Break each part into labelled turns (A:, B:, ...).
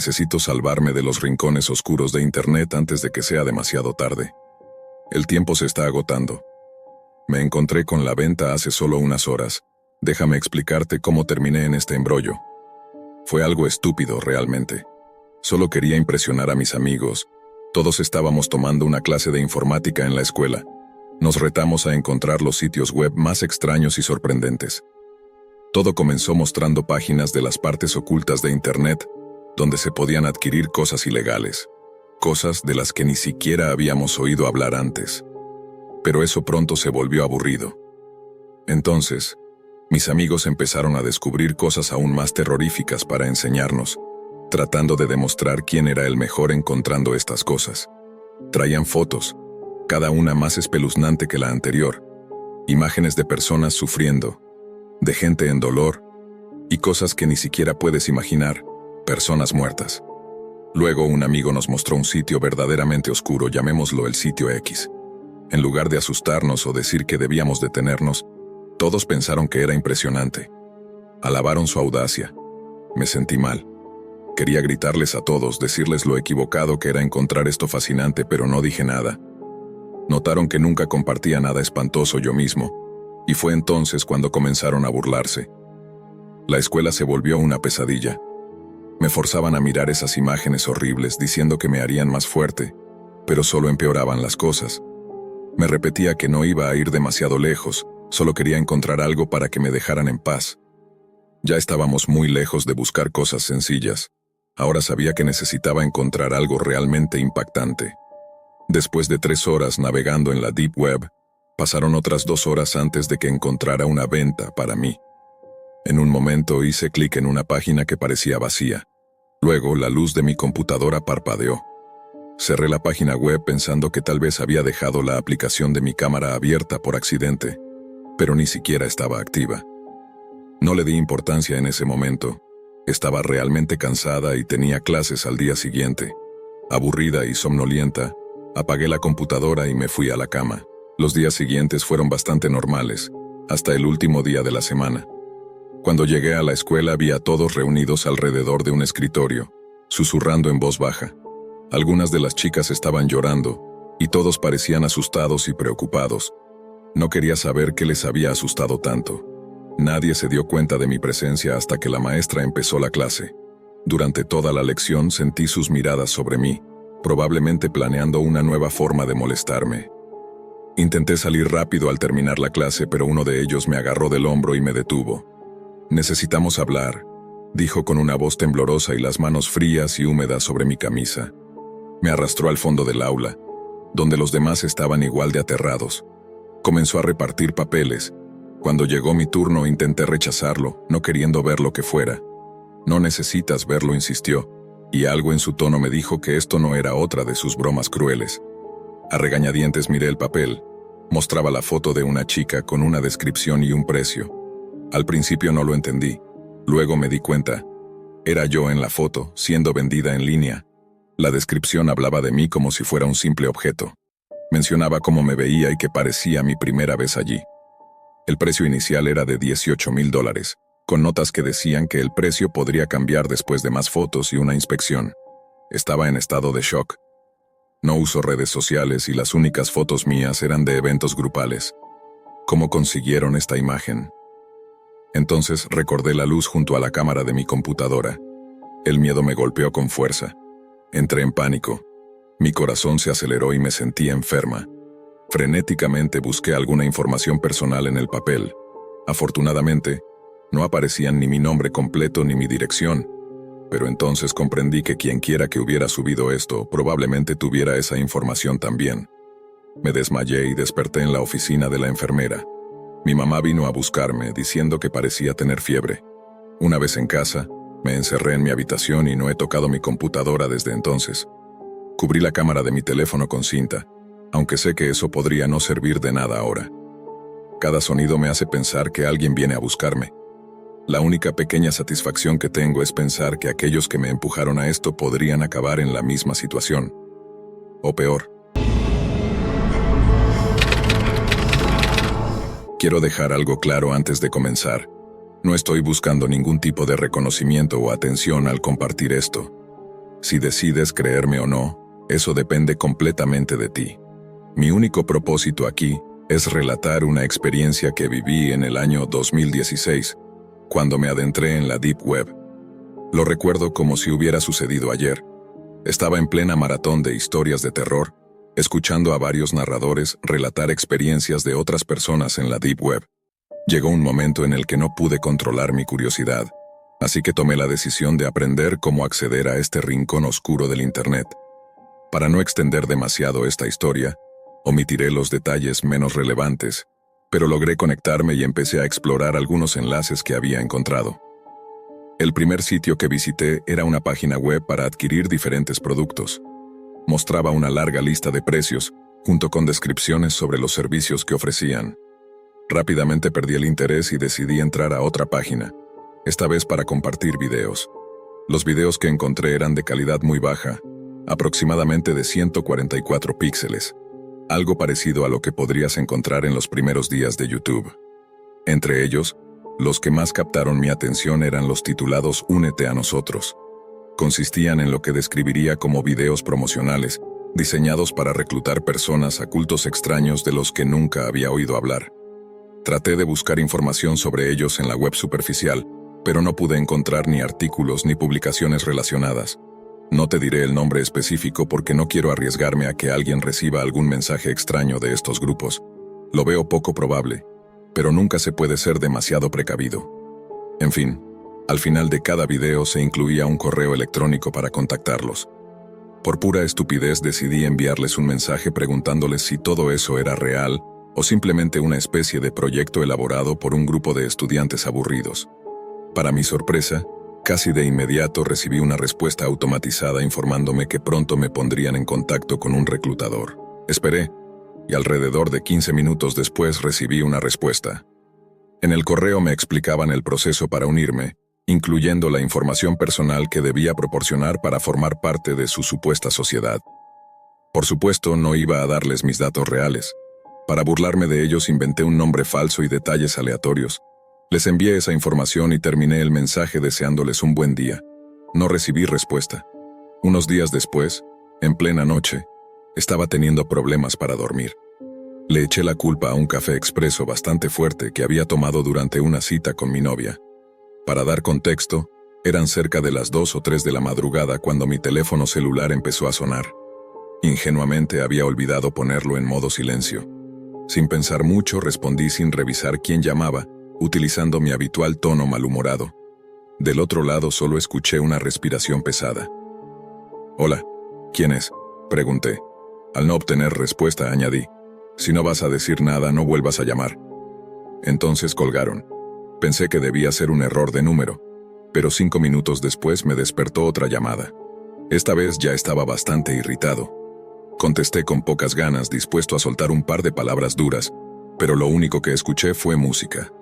A: necesito salvarme de los rincones oscuros de Internet antes de que sea demasiado tarde. El tiempo se está agotando. Me encontré con la venta hace solo unas horas. Déjame explicarte cómo terminé en este embrollo. Fue algo estúpido, realmente. Solo quería impresionar a mis amigos. Todos estábamos tomando una clase de informática en la escuela. Nos retamos a encontrar los sitios web más extraños y sorprendentes. Todo comenzó mostrando páginas de las partes ocultas de Internet, donde se podían adquirir cosas ilegales, cosas de las que ni siquiera habíamos oído hablar antes. Pero eso pronto se volvió aburrido. Entonces, mis amigos empezaron a descubrir cosas aún más terroríficas para enseñarnos, tratando de demostrar quién era el mejor encontrando estas cosas. Traían fotos, cada una más espeluznante que la anterior, imágenes de personas sufriendo, de gente en dolor, y cosas que ni siquiera puedes imaginar, personas muertas. Luego un amigo nos mostró un sitio verdaderamente oscuro, llamémoslo el sitio X. En lugar de asustarnos o decir que debíamos detenernos, todos pensaron que era impresionante. Alabaron su audacia. Me sentí mal. Quería gritarles a todos, decirles lo equivocado que era encontrar esto fascinante, pero no dije nada. Notaron que nunca compartía nada espantoso yo mismo, y fue entonces cuando comenzaron a burlarse. La escuela se volvió una pesadilla. Me forzaban a mirar esas imágenes horribles diciendo que me harían más fuerte, pero solo empeoraban las cosas. Me repetía que no iba a ir demasiado lejos, solo quería encontrar algo para que me dejaran en paz. Ya estábamos muy lejos de buscar cosas sencillas. Ahora sabía que necesitaba encontrar algo realmente impactante. Después de 3 horas navegando en la Deep Web, pasaron otras 2 horas antes de que encontrara una venta para mí. En un momento hice clic en una página que parecía vacía. Luego la luz de mi computadora parpadeó. Cerré la página web pensando que tal vez había dejado la aplicación de mi cámara abierta por accidente, pero ni siquiera estaba activa. No le di importancia en ese momento. Estaba realmente cansada y tenía clases al día siguiente. Aburrida y somnolienta, apagué la computadora y me fui a la cama. Los días siguientes fueron bastante normales, hasta el último día de la semana. Cuando llegué a la escuela vi a todos reunidos alrededor de un escritorio, susurrando en voz baja. Algunas de las chicas estaban llorando, y todos parecían asustados y preocupados. No quería saber qué les había asustado tanto. Nadie se dio cuenta de mi presencia hasta que la maestra empezó la clase. Durante toda la lección sentí sus miradas sobre mí, probablemente planeando una nueva forma de molestarme. Intenté salir rápido al terminar la clase, pero uno de ellos me agarró del hombro y me detuvo. «Necesitamos hablar», dijo con una voz temblorosa y las manos frías y húmedas sobre mi camisa. Me arrastró al fondo del aula, donde los demás estaban igual de aterrados. Comenzó a repartir papeles. Cuando llegó mi turno intenté rechazarlo, no queriendo ver lo que fuera. «No necesitas verlo», insistió, y algo en su tono me dijo que esto no era otra de sus bromas crueles. A regañadientes miré el papel. Mostraba la foto de una chica con una descripción y un precio. Al principio no lo entendí. Luego me di cuenta. Era yo en la foto, siendo vendida en línea. La descripción hablaba de mí como si fuera un simple objeto. Mencionaba cómo me veía y que parecía mi primera vez allí. El precio inicial era de $18,000, con notas que decían que el precio podría cambiar después de más fotos y una inspección. Estaba en estado de shock. No uso redes sociales y las únicas fotos mías eran de eventos grupales. ¿Cómo consiguieron esta imagen? Entonces recordé la luz junto a la cámara de mi computadora. El miedo me golpeó con fuerza. Entré en pánico. Mi corazón se aceleró y me sentí enferma. Frenéticamente busqué alguna información personal en el papel. Afortunadamente, no aparecían ni mi nombre completo ni mi dirección. Pero entonces comprendí que quienquiera que hubiera subido esto probablemente tuviera esa información también. Me desmayé y desperté en la oficina de la enfermera. Mi mamá vino a buscarme diciendo que parecía tener fiebre. Una vez en casa, me encerré en mi habitación y no he tocado mi computadora desde entonces. Cubrí la cámara de mi teléfono con cinta, aunque sé que eso podría no servir de nada ahora. Cada sonido me hace pensar que alguien viene a buscarme. La única pequeña satisfacción que tengo es pensar que aquellos que me empujaron a esto podrían acabar en la misma situación. O peor. Quiero dejar algo claro antes de comenzar. No estoy buscando ningún tipo de reconocimiento o atención al compartir esto. Si decides creerme o no, eso depende completamente de ti. Mi único propósito aquí es relatar una experiencia que viví en el año 2016, cuando me adentré en la Deep Web. Lo recuerdo como si hubiera sucedido ayer. Estaba en plena maratón de historias de terror, escuchando a varios narradores relatar experiencias de otras personas en la Deep Web. Llegó un momento en el que no pude controlar mi curiosidad, así que tomé la decisión de aprender cómo acceder a este rincón oscuro del Internet. Para no extender demasiado esta historia, omitiré los detalles menos relevantes, pero logré conectarme y empecé a explorar algunos enlaces que había encontrado. El primer sitio que visité era una página web para adquirir diferentes productos. Mostraba una larga lista de precios, junto con descripciones sobre los servicios que ofrecían. Rápidamente perdí el interés y decidí entrar a otra página, esta vez para compartir videos. Los videos que encontré eran de calidad muy baja, aproximadamente de 144 píxeles, algo parecido a lo que podrías encontrar en los primeros días de YouTube. Entre ellos, los que más captaron mi atención eran los titulados Únete a nosotros. Consistían en lo que describiría como videos promocionales, diseñados para reclutar personas a cultos extraños de los que nunca había oído hablar. Traté de buscar información sobre ellos en la web superficial, pero no pude encontrar ni artículos ni publicaciones relacionadas. No te diré el nombre específico porque no quiero arriesgarme a que alguien reciba algún mensaje extraño de estos grupos. Lo veo poco probable, pero nunca se puede ser demasiado precavido. En fin, al final de cada video se incluía un correo electrónico para contactarlos. Por pura estupidez decidí enviarles un mensaje preguntándoles si todo eso era real o simplemente una especie de proyecto elaborado por un grupo de estudiantes aburridos. Para mi sorpresa, casi de inmediato recibí una respuesta automatizada informándome que pronto me pondrían en contacto con un reclutador. Esperé, y alrededor de 15 minutos después recibí una respuesta. En el correo me explicaban el proceso para unirme, incluyendo la información personal que debía proporcionar para formar parte de su supuesta sociedad. Por supuesto, no iba a darles mis datos reales. Para burlarme de ellos inventé un nombre falso y detalles aleatorios. Les envié esa información y terminé el mensaje deseándoles un buen día. No recibí respuesta. Unos días después, en plena noche, estaba teniendo problemas para dormir. Le eché la culpa a un café expreso bastante fuerte que había tomado durante una cita con mi novia. Para dar contexto, eran cerca de las 2 o 3 de la madrugada cuando mi teléfono celular empezó a sonar. Ingenuamente había olvidado ponerlo en modo silencio. Sin pensar mucho, respondí sin revisar quién llamaba, utilizando mi habitual tono malhumorado. Del otro lado solo escuché una respiración pesada. «Hola, ¿quién es?», pregunté. Al no obtener respuesta añadí: «Si no vas a decir nada, no vuelvas a llamar». Entonces colgaron. Pensé que debía ser un error de número, pero 5 minutos después me despertó otra llamada. Esta vez ya estaba bastante irritado. Contesté con pocas ganas, dispuesto a soltar un par de palabras duras, pero lo único que escuché fue música.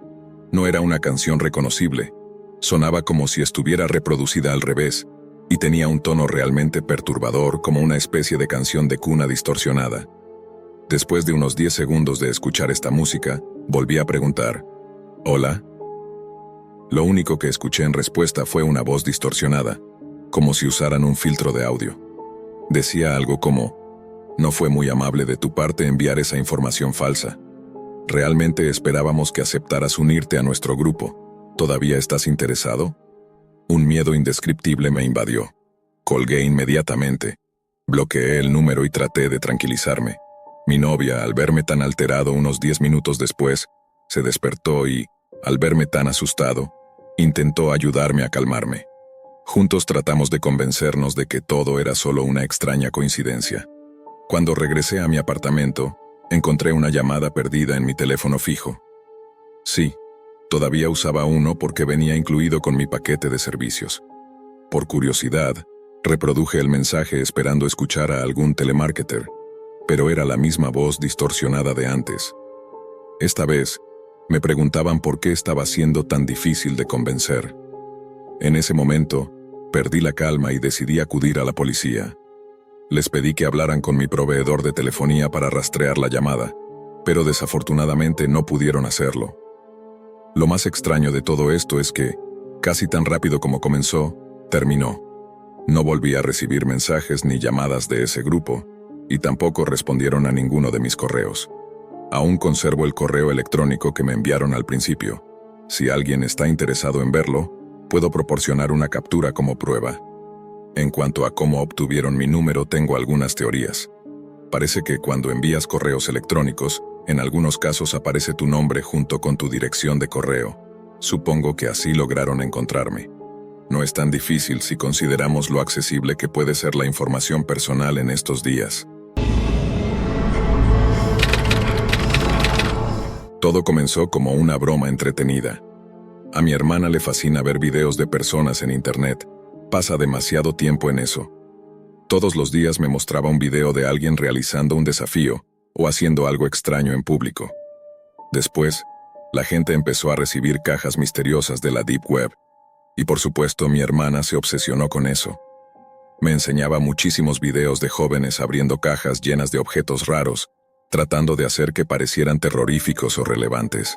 A: No era una canción reconocible. Sonaba como si estuviera reproducida al revés, y tenía un tono realmente perturbador, como una especie de canción de cuna distorsionada. Después de unos 10 segundos de escuchar esta música, volví a preguntar: «¿Hola?». Lo único que escuché en respuesta fue una voz distorsionada, como si usaran un filtro de audio. Decía algo como: «No fue muy amable de tu parte enviar esa información falsa. Realmente esperábamos que aceptaras unirte a nuestro grupo. ¿Todavía estás interesado?». Un miedo indescriptible me invadió. Colgué inmediatamente. Bloqueé el número y traté de tranquilizarme. Mi novia, al verme tan alterado unos 10 minutos después, se despertó y, al verme tan asustado, intentó ayudarme a calmarme. Juntos tratamos de convencernos de que todo era solo una extraña coincidencia. Cuando regresé a mi apartamento, encontré una llamada perdida en mi teléfono fijo. Sí, todavía usaba uno porque venía incluido con mi paquete de servicios. Por curiosidad, reproduje el mensaje esperando escuchar a algún telemarketer, pero era la misma voz distorsionada de antes. Esta vez, me preguntaban por qué estaba siendo tan difícil de convencer. En ese momento, perdí la calma y decidí acudir a la policía. Les pedí que hablaran con mi proveedor de telefonía para rastrear la llamada, pero desafortunadamente no pudieron hacerlo. Lo más extraño de todo esto es que, casi tan rápido como comenzó, terminó. No volví a recibir mensajes ni llamadas de ese grupo, y tampoco respondieron a ninguno de mis correos. Aún conservo el correo electrónico que me enviaron al principio. Si alguien está interesado en verlo, puedo proporcionar una captura como prueba. En cuanto a cómo obtuvieron mi número, tengo algunas teorías. Parece que cuando envías correos electrónicos, en algunos casos aparece tu nombre junto con tu dirección de correo. Supongo que así lograron encontrarme. No es tan difícil si consideramos lo accesible que puede ser la información personal en estos días. Todo comenzó como una broma entretenida. A mi hermana le fascina ver videos de personas en internet. Pasa demasiado tiempo en eso. Todos los días me mostraba un video de alguien realizando un desafío o haciendo algo extraño en público. Después, la gente empezó a recibir cajas misteriosas de la Deep Web. Y por supuesto, mi hermana se obsesionó con eso. Me enseñaba muchísimos videos de jóvenes abriendo cajas llenas de objetos raros, tratando de hacer que parecieran terroríficos o relevantes.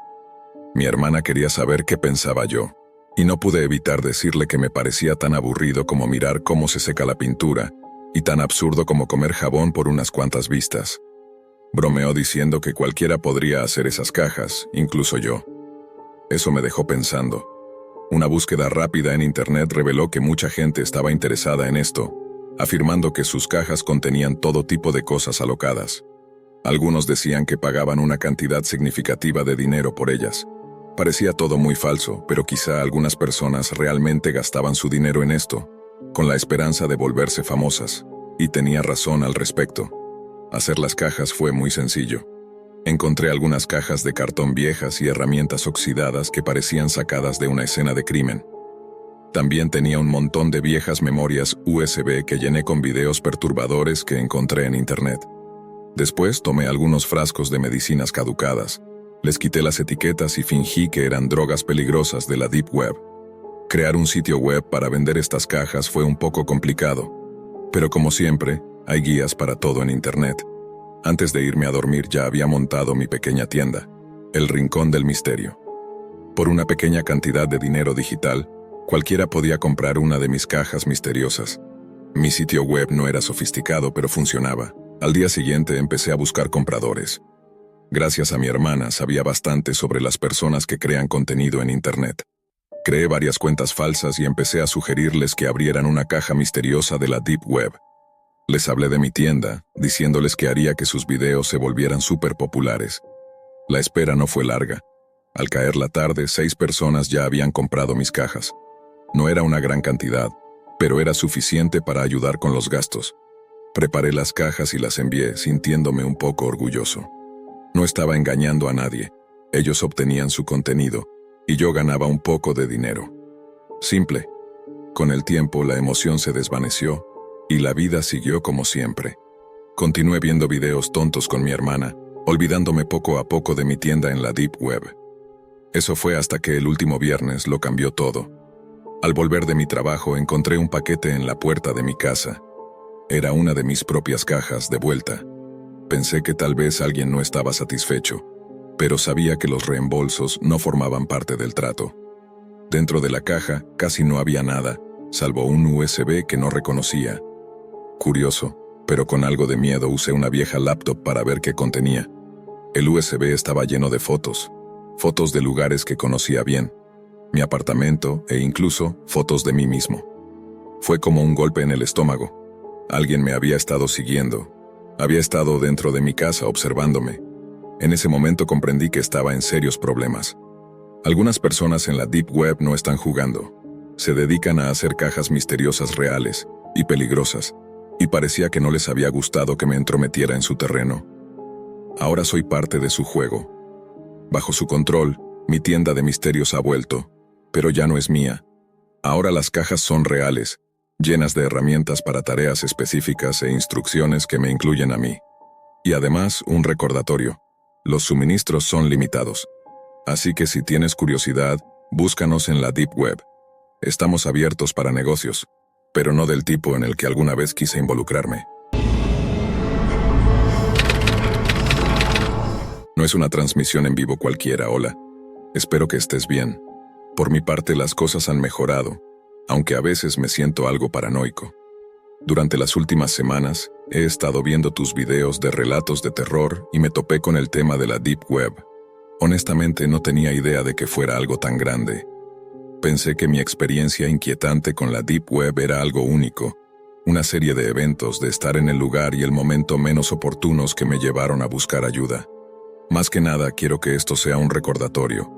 A: Mi hermana quería saber qué pensaba yo, y no pude evitar decirle que me parecía tan aburrido como mirar cómo se seca la pintura, y tan absurdo como comer jabón por unas cuantas vistas. Bromeó diciendo que cualquiera podría hacer esas cajas, incluso yo. Eso me dejó pensando. Una búsqueda rápida en internet reveló que mucha gente estaba interesada en esto, afirmando que sus cajas contenían todo tipo de cosas alocadas. Algunos decían que pagaban una cantidad significativa de dinero por ellas. Parecía todo muy falso, pero quizá algunas personas realmente gastaban su dinero en esto, con la esperanza de volverse famosas, y tenía razón al respecto. Hacer las cajas fue muy sencillo. Encontré algunas cajas de cartón viejas y herramientas oxidadas que parecían sacadas de una escena de crimen. También tenía un montón de viejas memorias USB que llené con videos perturbadores que encontré en internet. Después tomé algunos frascos de medicinas caducadas, les quité las etiquetas y fingí que eran drogas peligrosas de la Deep Web. Crear un sitio web para vender estas cajas fue un poco complicado, pero como siempre, hay guías para todo en internet. Antes de irme a dormir ya había montado mi pequeña tienda, El Rincón del Misterio. Por una pequeña cantidad de dinero digital, cualquiera podía comprar una de mis cajas misteriosas. Mi sitio web no era sofisticado, pero funcionaba. Al día siguiente empecé a buscar compradores. Gracias a mi hermana sabía bastante sobre las personas que crean contenido en internet. Creé varias cuentas falsas y empecé a sugerirles que abrieran una caja misteriosa de la Deep Web. Les hablé de mi tienda, diciéndoles que haría que sus videos se volvieran súper populares. La espera no fue larga. Al caer la tarde, 6 personas ya habían comprado mis cajas. No era una gran cantidad, pero era suficiente para ayudar con los gastos. Preparé las cajas y las envié, sintiéndome un poco orgulloso. No estaba engañando a nadie. Ellos obtenían su contenido, y yo ganaba un poco de dinero. Simple. Con el tiempo, la emoción se desvaneció, y la vida siguió como siempre. Continué viendo videos tontos con mi hermana, olvidándome poco a poco de mi tienda en la Deep Web. Eso fue hasta que el último viernes lo cambió todo. Al volver de mi trabajo, encontré un paquete en la puerta de mi casa. Era una de mis propias cajas de vuelta. Pensé que tal vez alguien no estaba satisfecho, pero sabía que los reembolsos no formaban parte del trato. Dentro de la caja casi no había nada, salvo un USB que no reconocía. Curioso, pero con algo de miedo usé una vieja laptop para ver qué contenía. El USB estaba lleno de fotos de lugares que conocía bien, mi apartamento e incluso fotos de mí mismo. Fue como un golpe en el estómago. Alguien me había estado siguiendo. Había estado dentro de mi casa observándome. En ese momento comprendí que estaba en serios problemas. Algunas personas en la Deep Web no están jugando. Se dedican a hacer cajas misteriosas reales y peligrosas, y parecía que no les había gustado que me entrometiera en su terreno. Ahora soy parte de su juego. Bajo su control, mi tienda de misterios ha vuelto, pero ya no es mía. Ahora las cajas son reales, llenas de herramientas para tareas específicas e instrucciones que me incluyen a mí. Y además, un recordatorio. Los suministros son limitados. Así que si tienes curiosidad, búscanos en la Deep Web. Estamos abiertos para negocios, pero no del tipo en el que alguna vez quise involucrarme. No es una transmisión en vivo cualquiera, hola. Espero que estés bien. Por mi parte, las cosas han mejorado, aunque a veces me siento algo paranoico. Durante las últimas semanas, he estado viendo tus videos de relatos de terror y me topé con el tema de la Deep Web. Honestamente, no tenía idea de que fuera algo tan grande. Pensé que mi experiencia inquietante con la Deep Web era algo único, una serie de eventos de estar en el lugar y el momento menos oportunos que me llevaron a buscar ayuda. Más que nada, quiero que esto sea un recordatorio.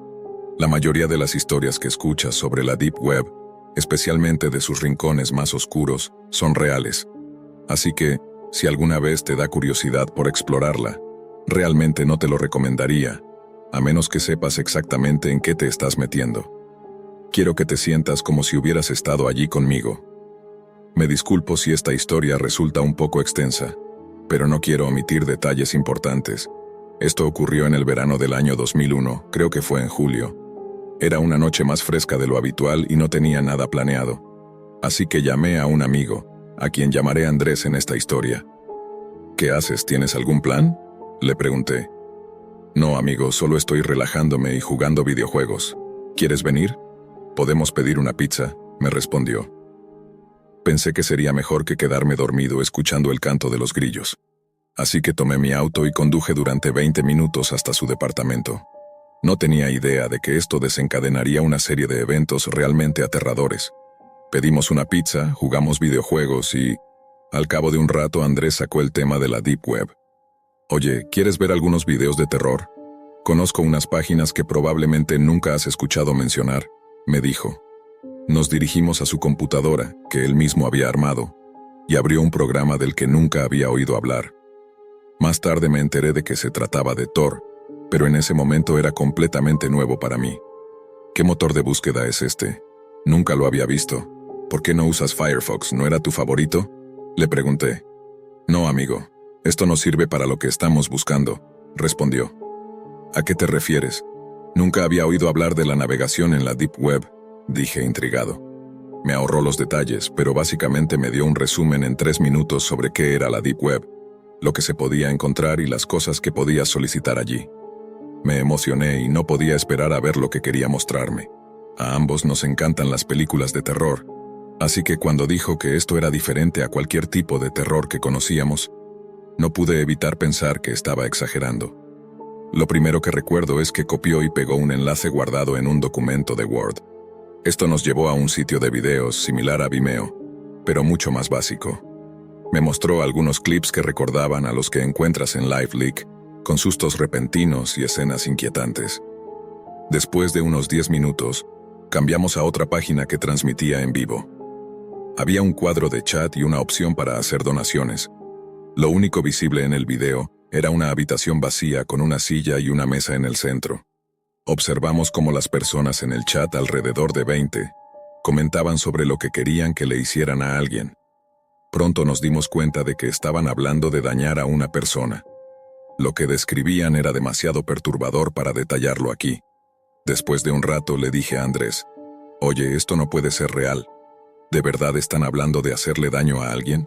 A: La mayoría de las historias que escuchas sobre la Deep Web, especialmente de sus rincones más oscuros, son reales. Así que, si alguna vez te da curiosidad por explorarla, realmente no te lo recomendaría, a menos que sepas exactamente en qué te estás metiendo. Quiero que te sientas como si hubieras estado allí conmigo. Me disculpo si esta historia resulta un poco extensa, pero no quiero omitir detalles importantes. Esto ocurrió en el verano del año 2001, creo que fue en julio. Era una noche más fresca de lo habitual y no tenía nada planeado. Así que llamé a un amigo, a quien llamaré Andrés en esta historia. ¿Qué haces? ¿Tienes algún plan?, le pregunté. No, amigo, solo estoy relajándome y jugando videojuegos. ¿Quieres venir? Podemos pedir una pizza, me respondió. Pensé que sería mejor que quedarme dormido escuchando el canto de los grillos. Así que tomé mi auto y conduje durante 20 minutos hasta su departamento. No tenía idea de que esto desencadenaría una serie de eventos realmente aterradores. Pedimos una pizza, jugamos videojuegos y, al cabo de un rato, Andrés sacó el tema de la Deep Web. Oye, ¿quieres ver algunos videos de terror? Conozco unas páginas que probablemente nunca has escuchado mencionar, me dijo. Nos dirigimos a su computadora, que él mismo había armado, y abrió un programa del que nunca había oído hablar. Más tarde me enteré de que se trataba de Tor, pero en ese momento era completamente nuevo para mí. ¿Qué motor de búsqueda es este? Nunca lo había visto. ¿Por qué no usas Firefox? ¿No era tu favorito?, le pregunté. No, amigo. Esto no sirve para lo que estamos buscando, respondió. ¿A qué te refieres? Nunca había oído hablar de la navegación en la Deep Web, dije intrigado. Me ahorró los detalles, pero básicamente me dio un resumen en 3 minutos sobre qué era la Deep Web, lo que se podía encontrar y las cosas que podías solicitar allí. Me emocioné y no podía esperar a ver lo que quería mostrarme. A ambos nos encantan las películas de terror, así que cuando dijo que esto era diferente a cualquier tipo de terror que conocíamos, no pude evitar pensar que estaba exagerando. Lo primero que recuerdo es que copió y pegó un enlace guardado en un documento de Word. Esto nos llevó a un sitio de videos similar a Vimeo, pero mucho más básico. Me mostró algunos clips que recordaban a los que encuentras en LiveLeak, con sustos repentinos y escenas inquietantes. Después de unos 10 minutos, cambiamos a otra página que transmitía en vivo. Había un cuadro de chat y una opción para hacer donaciones. Lo único visible en el video era una habitación vacía con una silla y una mesa en el centro. Observamos cómo las personas en el chat, alrededor de 20, comentaban sobre lo que querían que le hicieran a alguien. Pronto nos dimos cuenta de que estaban hablando de dañar a una persona. Lo que describían era demasiado perturbador para detallarlo aquí. Después de un rato le dije a Andrés, «Oye, esto no puede ser real. ¿De verdad están hablando de hacerle daño a alguien?»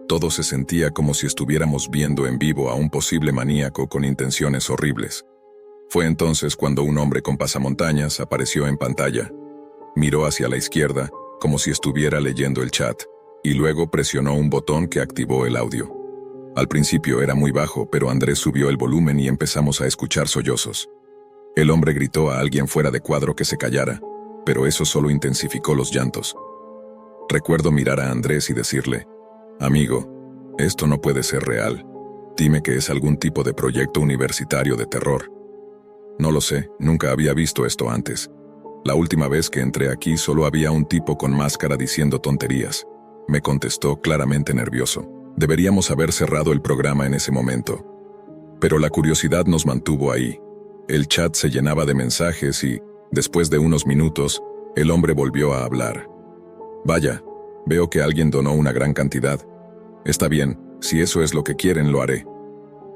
A: Todo se sentía como si estuviéramos viendo en vivo a un posible maníaco con intenciones horribles. Fue entonces cuando un hombre con pasamontañas apareció en pantalla. Miró hacia la izquierda, como si estuviera leyendo el chat, y luego presionó un botón que activó el audio. Al principio era muy bajo, pero Andrés subió el volumen y empezamos a escuchar sollozos. El hombre gritó a alguien fuera de cuadro que se callara, pero eso solo intensificó los llantos. Recuerdo mirar a Andrés y decirle, «Amigo, esto no puede ser real. Dime que es algún tipo de proyecto universitario de terror». No lo sé, nunca había visto esto antes. La última vez que entré aquí solo había un tipo con máscara diciendo tonterías. Me contestó claramente nervioso. Deberíamos haber cerrado el programa en ese momento. Pero la curiosidad nos mantuvo ahí. El chat se llenaba de mensajes y, después de unos minutos, el hombre volvió a hablar. «Vaya, veo que alguien donó una gran cantidad. Está bien, si eso es lo que quieren, lo haré».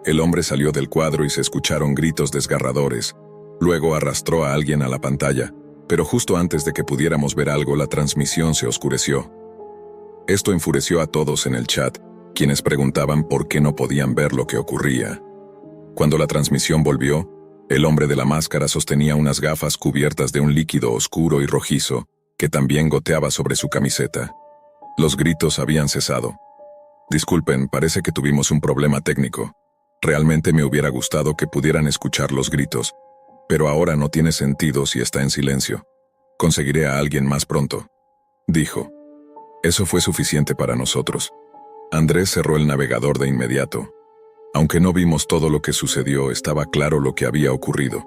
A: El hombre salió del cuadro y se escucharon gritos desgarradores. Luego arrastró a alguien a la pantalla, pero justo antes de que pudiéramos ver algo, la transmisión se oscureció. Esto enfureció a todos en el chat, quienes preguntaban por qué no podían ver lo que ocurría. Cuando la transmisión volvió, el hombre de la máscara sostenía unas gafas cubiertas de un líquido oscuro y rojizo, que también goteaba sobre su camiseta. Los gritos habían cesado. Disculpen, parece que tuvimos un problema técnico. Realmente me hubiera gustado que pudieran escuchar los gritos, pero ahora no tiene sentido si está en silencio. Conseguiré a alguien más pronto, dijo. Eso fue suficiente para nosotros. Andrés cerró el navegador de inmediato. Aunque no vimos todo lo que sucedió, estaba claro lo que había ocurrido.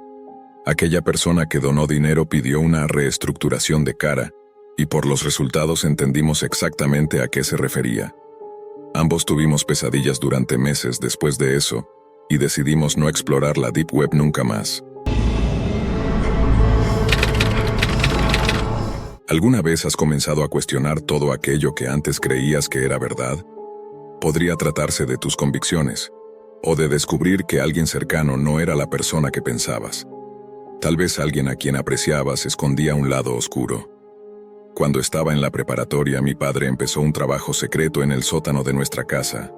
A: Aquella persona que donó dinero pidió una reestructuración de cara, y por los resultados entendimos exactamente a qué se refería. Ambos tuvimos pesadillas durante meses después de eso, y decidimos no explorar la Deep Web nunca más. ¿Alguna vez has comenzado a cuestionar todo aquello que antes creías que era verdad? Podría tratarse de tus convicciones, o de descubrir que alguien cercano no era la persona que pensabas. Tal vez alguien a quien apreciabas escondía un lado oscuro. Cuando estaba en la preparatoria, mi padre empezó un trabajo secreto en el sótano de nuestra casa.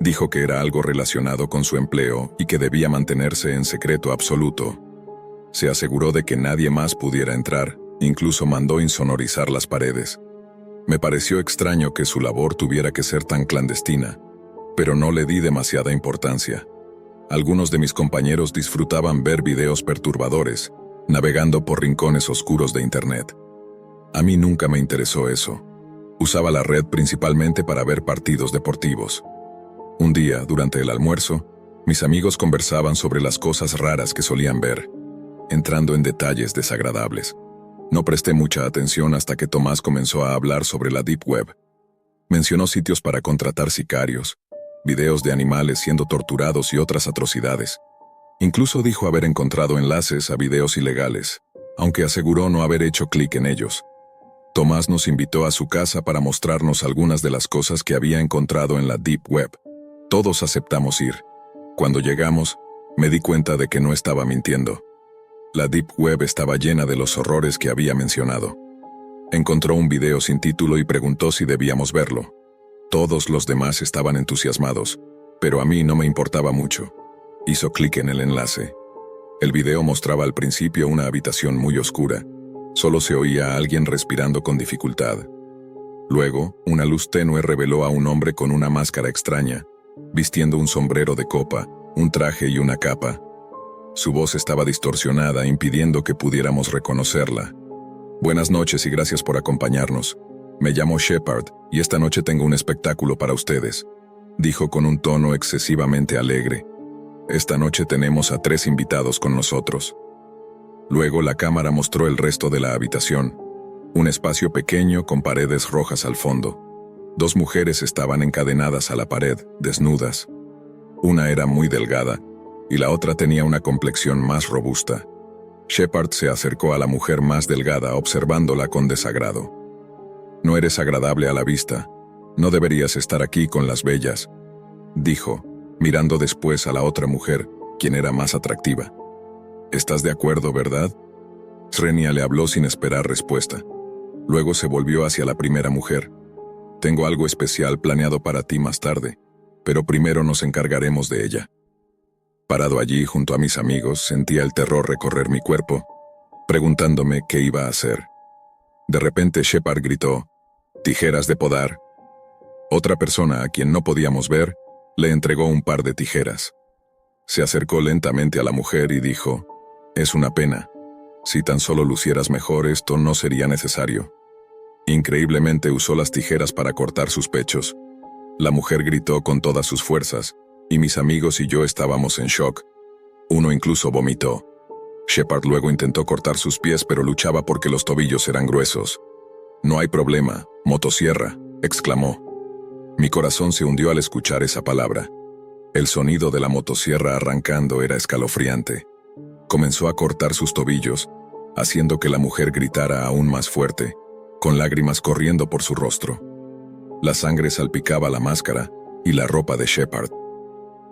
A: Dijo que era algo relacionado con su empleo y que debía mantenerse en secreto absoluto. Se aseguró de que nadie más pudiera entrar, incluso mandó insonorizar las paredes. Me pareció extraño que su labor tuviera que ser tan clandestina, pero no le di demasiada importancia. Algunos de mis compañeros disfrutaban ver videos perturbadores, navegando por rincones oscuros de Internet. A mí nunca me interesó eso. Usaba la red principalmente para ver partidos deportivos. Un día, durante el almuerzo, mis amigos conversaban sobre las cosas raras que solían ver, entrando en detalles desagradables. No presté mucha atención hasta que Tomás comenzó a hablar sobre la Deep Web. Mencionó sitios para contratar sicarios, videos de animales siendo torturados y otras atrocidades. Incluso dijo haber encontrado enlaces a videos ilegales, aunque aseguró no haber hecho clic en ellos. Tomás nos invitó a su casa para mostrarnos algunas de las cosas que había encontrado en la Deep Web. Todos aceptamos ir. Cuando llegamos, me di cuenta de que no estaba mintiendo. La Deep Web estaba llena de los horrores que había mencionado. Encontró un video sin título y preguntó si debíamos verlo. Todos los demás estaban entusiasmados, pero a mí no me importaba mucho. Hizo clic en el enlace. El video mostraba al principio una habitación muy oscura. Solo se oía a alguien respirando con dificultad. Luego, una luz tenue reveló a un hombre con una máscara extraña, vistiendo un sombrero de copa, un traje y una capa. Su voz estaba distorsionada, impidiendo que pudiéramos reconocerla. Buenas noches y gracias por acompañarnos. Me llamo Shepard, y esta noche tengo un espectáculo para ustedes, dijo con un tono excesivamente alegre. Esta noche tenemos a 3 invitados con nosotros. Luego la cámara mostró el resto de la habitación. Un espacio pequeño con paredes rojas al fondo. 2 mujeres estaban encadenadas a la pared, desnudas. Una era muy delgada, y la otra tenía una complexión más robusta. Shepard se acercó a la mujer más delgada, observándola con desagrado. No eres agradable a la vista. No deberías estar aquí con las bellas, dijo, mirando después a la otra mujer, quien era más atractiva. ¿Estás de acuerdo, verdad? Srenia le habló sin esperar respuesta. Luego se volvió hacia la primera mujer. Tengo algo especial planeado para ti más tarde, pero primero nos encargaremos de ella. Parado allí junto a mis amigos, sentía el terror recorrer mi cuerpo, preguntándome qué iba a hacer. De repente Shepard gritó, «¡Tijeras de podar!». Otra persona, a quien no podíamos ver, le entregó un par de tijeras. Se acercó lentamente a la mujer y dijo, «Es una pena. Si tan solo lucieras mejor, esto no sería necesario». Increíblemente usó las tijeras para cortar sus pechos. La mujer gritó con todas sus fuerzas, y mis amigos y yo estábamos en shock. Uno incluso vomitó. Shepard luego intentó cortar sus pies, pero luchaba porque los tobillos eran gruesos. «No hay problema, motosierra», exclamó. Mi corazón se hundió al escuchar esa palabra. El sonido de la motosierra arrancando era escalofriante. Comenzó a cortar sus tobillos, haciendo que la mujer gritara aún más fuerte, con lágrimas corriendo por su rostro. La sangre salpicaba la máscara y la ropa de Shepard.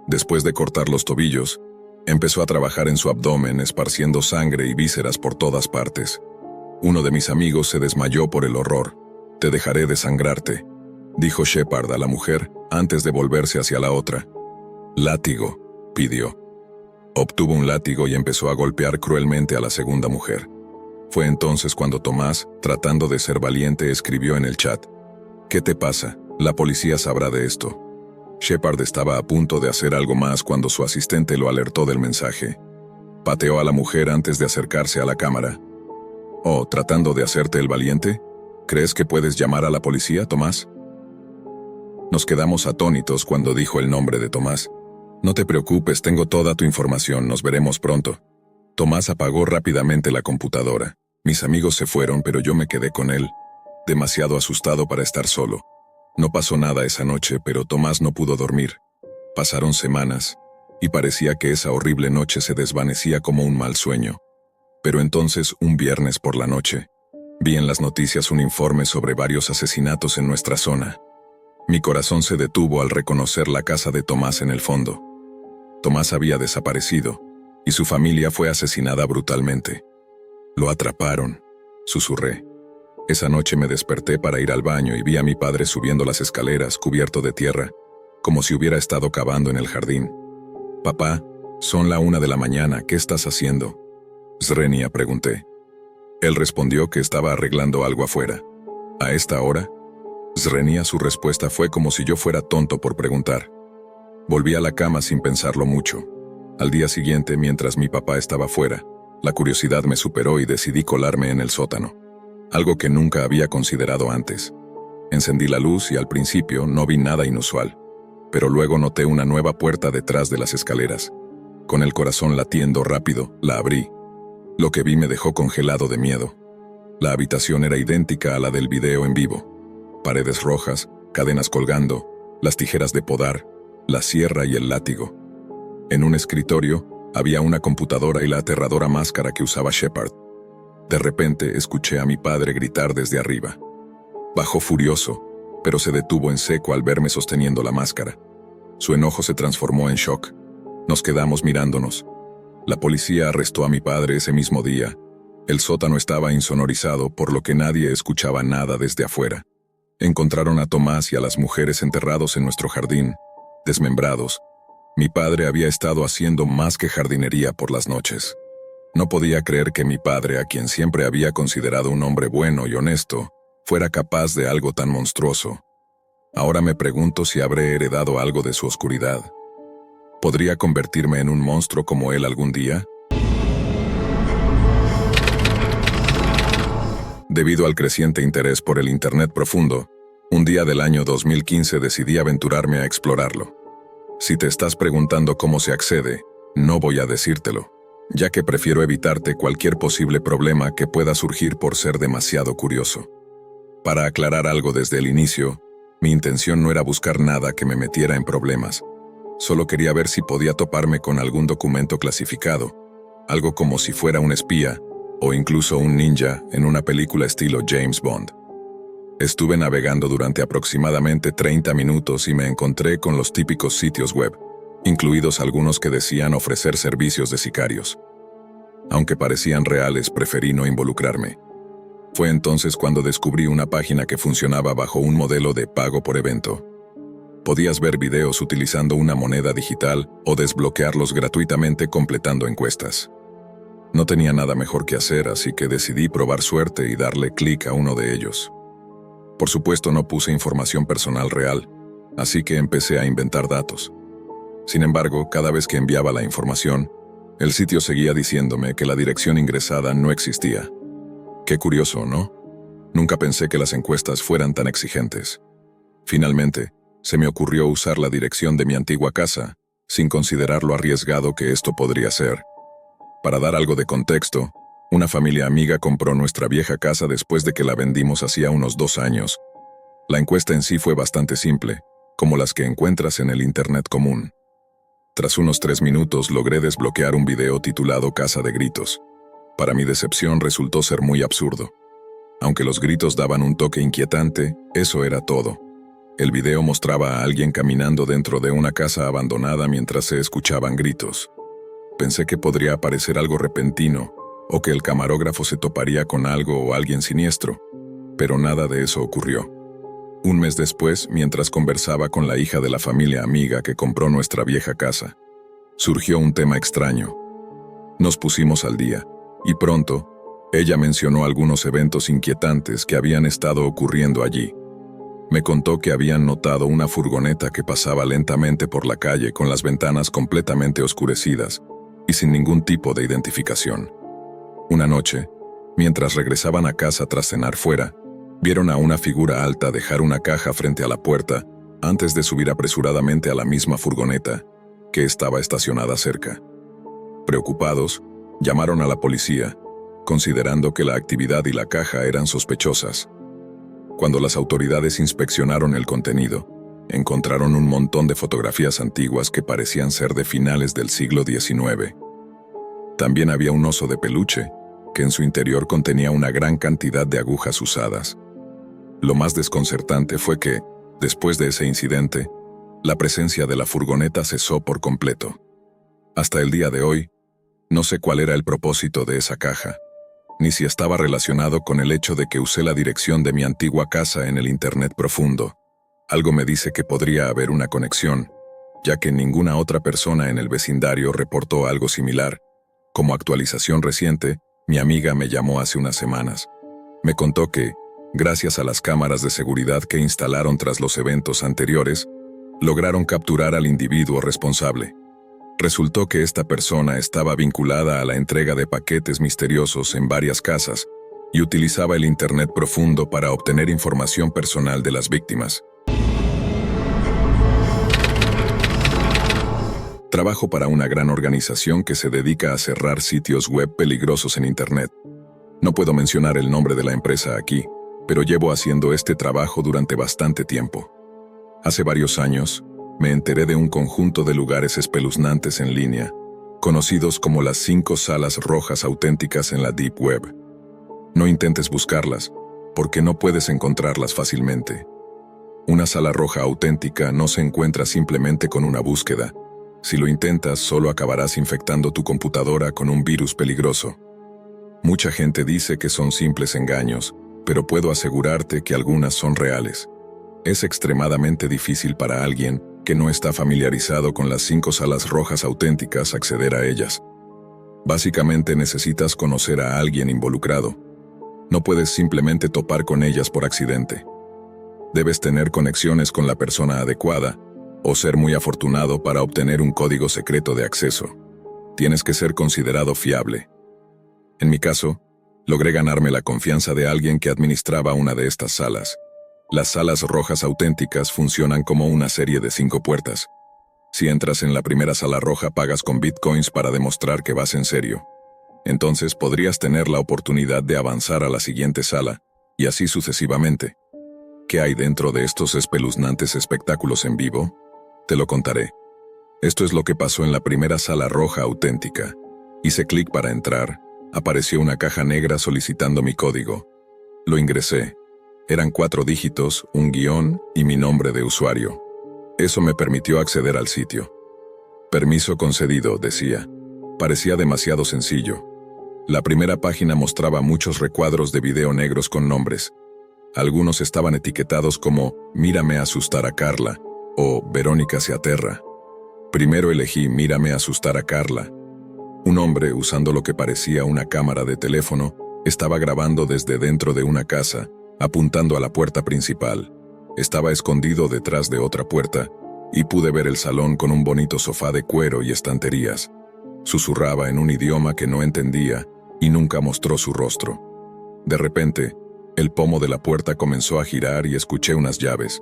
A: Después de cortar los tobillos, empezó a trabajar en su abdomen, esparciendo sangre y vísceras por todas partes. Uno de mis amigos se desmayó por el horror. «Te dejaré desangrarte», dijo Shepard a la mujer antes de volverse hacia la otra. «Látigo», pidió. Obtuvo un látigo y empezó a golpear cruelmente a la segunda mujer. Fue entonces cuando Tomás, tratando de ser valiente, escribió en el chat, ¿Qué te pasa? La policía sabrá de esto. Shepard estaba a punto de hacer algo más cuando su asistente lo alertó del mensaje. Pateó a la mujer antes de acercarse a la cámara. Oh, ¿tratando de hacerte el valiente? ¿Crees que puedes llamar a la policía, Tomás? Nos quedamos atónitos cuando dijo el nombre de Tomás. No te preocupes, tengo toda tu información, nos veremos pronto. Tomás apagó rápidamente la computadora. Mis amigos se fueron, pero yo me quedé con él, demasiado asustado para estar solo. No pasó nada esa noche, pero Tomás no pudo dormir. Pasaron semanas, y parecía que esa horrible noche se desvanecía como un mal sueño. Pero entonces, un viernes por la noche, vi en las noticias un informe sobre varios asesinatos en nuestra zona. Mi corazón se detuvo al reconocer la casa de Tomás en el fondo. Tomás había desaparecido, y su familia fue asesinada brutalmente. Lo atraparon, susurré. Esa noche me desperté para ir al baño y vi a mi padre subiendo las escaleras cubierto de tierra, como si hubiera estado cavando en el jardín. «Papá, son la 1 de la mañana, ¿qué estás haciendo?» Zrenia, pregunté. Él respondió que estaba arreglando algo afuera. ¿A esta hora? Zrenia, su respuesta fue como si yo fuera tonto por preguntar. Volví a la cama sin pensarlo mucho. Al día siguiente, mientras mi papá estaba fuera, la curiosidad me superó y decidí colarme en el sótano. Algo que nunca había considerado antes. Encendí la luz y al principio no vi nada inusual, pero luego noté una nueva puerta detrás de las escaleras. Con el corazón latiendo rápido, la abrí. Lo que vi me dejó congelado de miedo. La habitación era idéntica a la del video en vivo. Paredes rojas, cadenas colgando, las tijeras de podar, la sierra y el látigo. En un escritorio había una computadora y la aterradora máscara que usaba Shepard. De repente escuché a mi padre gritar desde arriba. Bajó furioso, pero se detuvo en seco al verme sosteniendo la máscara. Su enojo se transformó en shock. Nos quedamos mirándonos. La policía arrestó a mi padre ese mismo día. El sótano estaba insonorizado, por lo que nadie escuchaba nada desde afuera. Encontraron a Tomás y a las mujeres enterrados en nuestro jardín, desmembrados. Mi padre había estado haciendo más que jardinería por las noches. No podía creer que mi padre, a quien siempre había considerado un hombre bueno y honesto, fuera capaz de algo tan monstruoso. Ahora me pregunto si habré heredado algo de su oscuridad. ¿Podría convertirme en un monstruo como él algún día? Debido al creciente interés por el Internet profundo, un día del año 2015 decidí aventurarme a explorarlo. Si te estás preguntando cómo se accede, no voy a decírtelo, ya que prefiero evitarte cualquier posible problema que pueda surgir por ser demasiado curioso. Para aclarar algo desde el inicio, mi intención no era buscar nada que me metiera en problemas. Solo quería ver si podía toparme con algún documento clasificado, algo como si fuera un espía, o incluso un ninja en una película estilo James Bond. Estuve navegando durante aproximadamente 30 minutos y me encontré con los típicos sitios web, incluidos algunos que decían ofrecer servicios de sicarios. Aunque parecían reales, preferí no involucrarme. Fue entonces cuando descubrí una página que funcionaba bajo un modelo de pago por evento. Podías ver videos utilizando una moneda digital o desbloquearlos gratuitamente completando encuestas. No tenía nada mejor que hacer, así que decidí probar suerte y darle clic a uno de ellos. Por supuesto, no puse información personal real, así que empecé a inventar datos. Sin embargo, cada vez que enviaba la información, el sitio seguía diciéndome que la dirección ingresada no existía. Qué curioso, ¿no? Nunca pensé que las encuestas fueran tan exigentes. Finalmente, se me ocurrió usar la dirección de mi antigua casa, sin considerar lo arriesgado que esto podría ser. Para dar algo de contexto, una familia amiga compró nuestra vieja casa después de que la vendimos hacía unos 2 años. La encuesta en sí fue bastante simple, como las que encuentras en el Internet común. Tras unos 3 minutos logré desbloquear un video titulado Casa de Gritos. Para mi decepción resultó ser muy absurdo. Aunque los gritos daban un toque inquietante, eso era todo. El video mostraba a alguien caminando dentro de una casa abandonada mientras se escuchaban gritos. Pensé que podría aparecer algo repentino, o que el camarógrafo se toparía con algo o alguien siniestro, pero nada de eso ocurrió. Un mes después, mientras conversaba con la hija de la familia amiga que compró nuestra vieja casa, surgió un tema extraño. Nos pusimos al día, y pronto, ella mencionó algunos eventos inquietantes que habían estado ocurriendo allí. Me contó que habían notado una furgoneta que pasaba lentamente por la calle con las ventanas completamente oscurecidas y sin ningún tipo de identificación. Una noche, mientras regresaban a casa tras cenar fuera, vieron a una figura alta dejar una caja frente a la puerta antes de subir apresuradamente a la misma furgoneta, que estaba estacionada cerca. Preocupados, llamaron a la policía, considerando que la actividad y la caja eran sospechosas. Cuando las autoridades inspeccionaron el contenido, encontraron un montón de fotografías antiguas que parecían ser de finales del siglo XIX. También había un oso de peluche, que en su interior contenía una gran cantidad de agujas usadas. Lo más desconcertante fue que, después de ese incidente, la presencia de la furgoneta cesó por completo. Hasta el día de hoy, no sé cuál era el propósito de esa caja, ni si estaba relacionado con el hecho de que usé la dirección de mi antigua casa en el Internet profundo. Algo me dice que podría haber una conexión, ya que ninguna otra persona en el vecindario reportó algo similar. Como actualización reciente, mi amiga me llamó hace unas semanas. Me contó que, gracias a las cámaras de seguridad que instalaron tras los eventos anteriores, lograron capturar al individuo responsable. Resultó que esta persona estaba vinculada a la entrega de paquetes misteriosos en varias casas y utilizaba el Internet profundo para obtener información personal de las víctimas. Trabajo para una gran organización que se dedica a cerrar sitios web peligrosos en Internet. No puedo mencionar el nombre de la empresa aquí, pero llevo haciendo este trabajo durante bastante tiempo. Hace varios años, me enteré de un conjunto de lugares espeluznantes en línea, conocidos como las 5 salas rojas auténticas en la Deep Web. No intentes buscarlas, porque no puedes encontrarlas fácilmente. Una sala roja auténtica no se encuentra simplemente con una búsqueda. Si lo intentas, solo acabarás infectando tu computadora con un virus peligroso. Mucha gente dice que son simples engaños, pero puedo asegurarte que algunas son reales. Es extremadamente difícil para alguien que no está familiarizado con las 5 salas rojas auténticas acceder a ellas. Básicamente necesitas conocer a alguien involucrado. No puedes simplemente topar con ellas por accidente. Debes tener conexiones con la persona adecuada o ser muy afortunado para obtener un código secreto de acceso. Tienes que ser considerado fiable. En mi caso, logré ganarme la confianza de alguien que administraba una de estas salas. Las salas rojas auténticas funcionan como una serie de 5 puertas. Si entras en la primera sala roja, pagas con bitcoins para demostrar que vas en serio. Entonces podrías tener la oportunidad de avanzar a la siguiente sala, y así sucesivamente. ¿Qué hay dentro de estos espeluznantes espectáculos en vivo? Te lo contaré. Esto es lo que pasó en la primera sala roja auténtica. Hice clic para entrar, apareció una caja negra solicitando mi código. Lo ingresé. Eran 4 dígitos, un guión y mi nombre de usuario. Eso me permitió acceder al sitio. Permiso concedido, decía. Parecía demasiado sencillo. La primera página mostraba muchos recuadros de video negros con nombres. Algunos estaban etiquetados como «Mírame asustar a Carla» o «Verónica se aterra». Primero elegí «Mírame asustar a Carla». Un hombre, usando lo que parecía una cámara de teléfono, estaba grabando desde dentro de una casa, apuntando a la puerta principal. Estaba escondido detrás de otra puerta, y pude ver el salón con un bonito sofá de cuero y estanterías. Susurraba en un idioma que no entendía, y nunca mostró su rostro. De repente, el pomo de la puerta comenzó a girar y escuché unas llaves.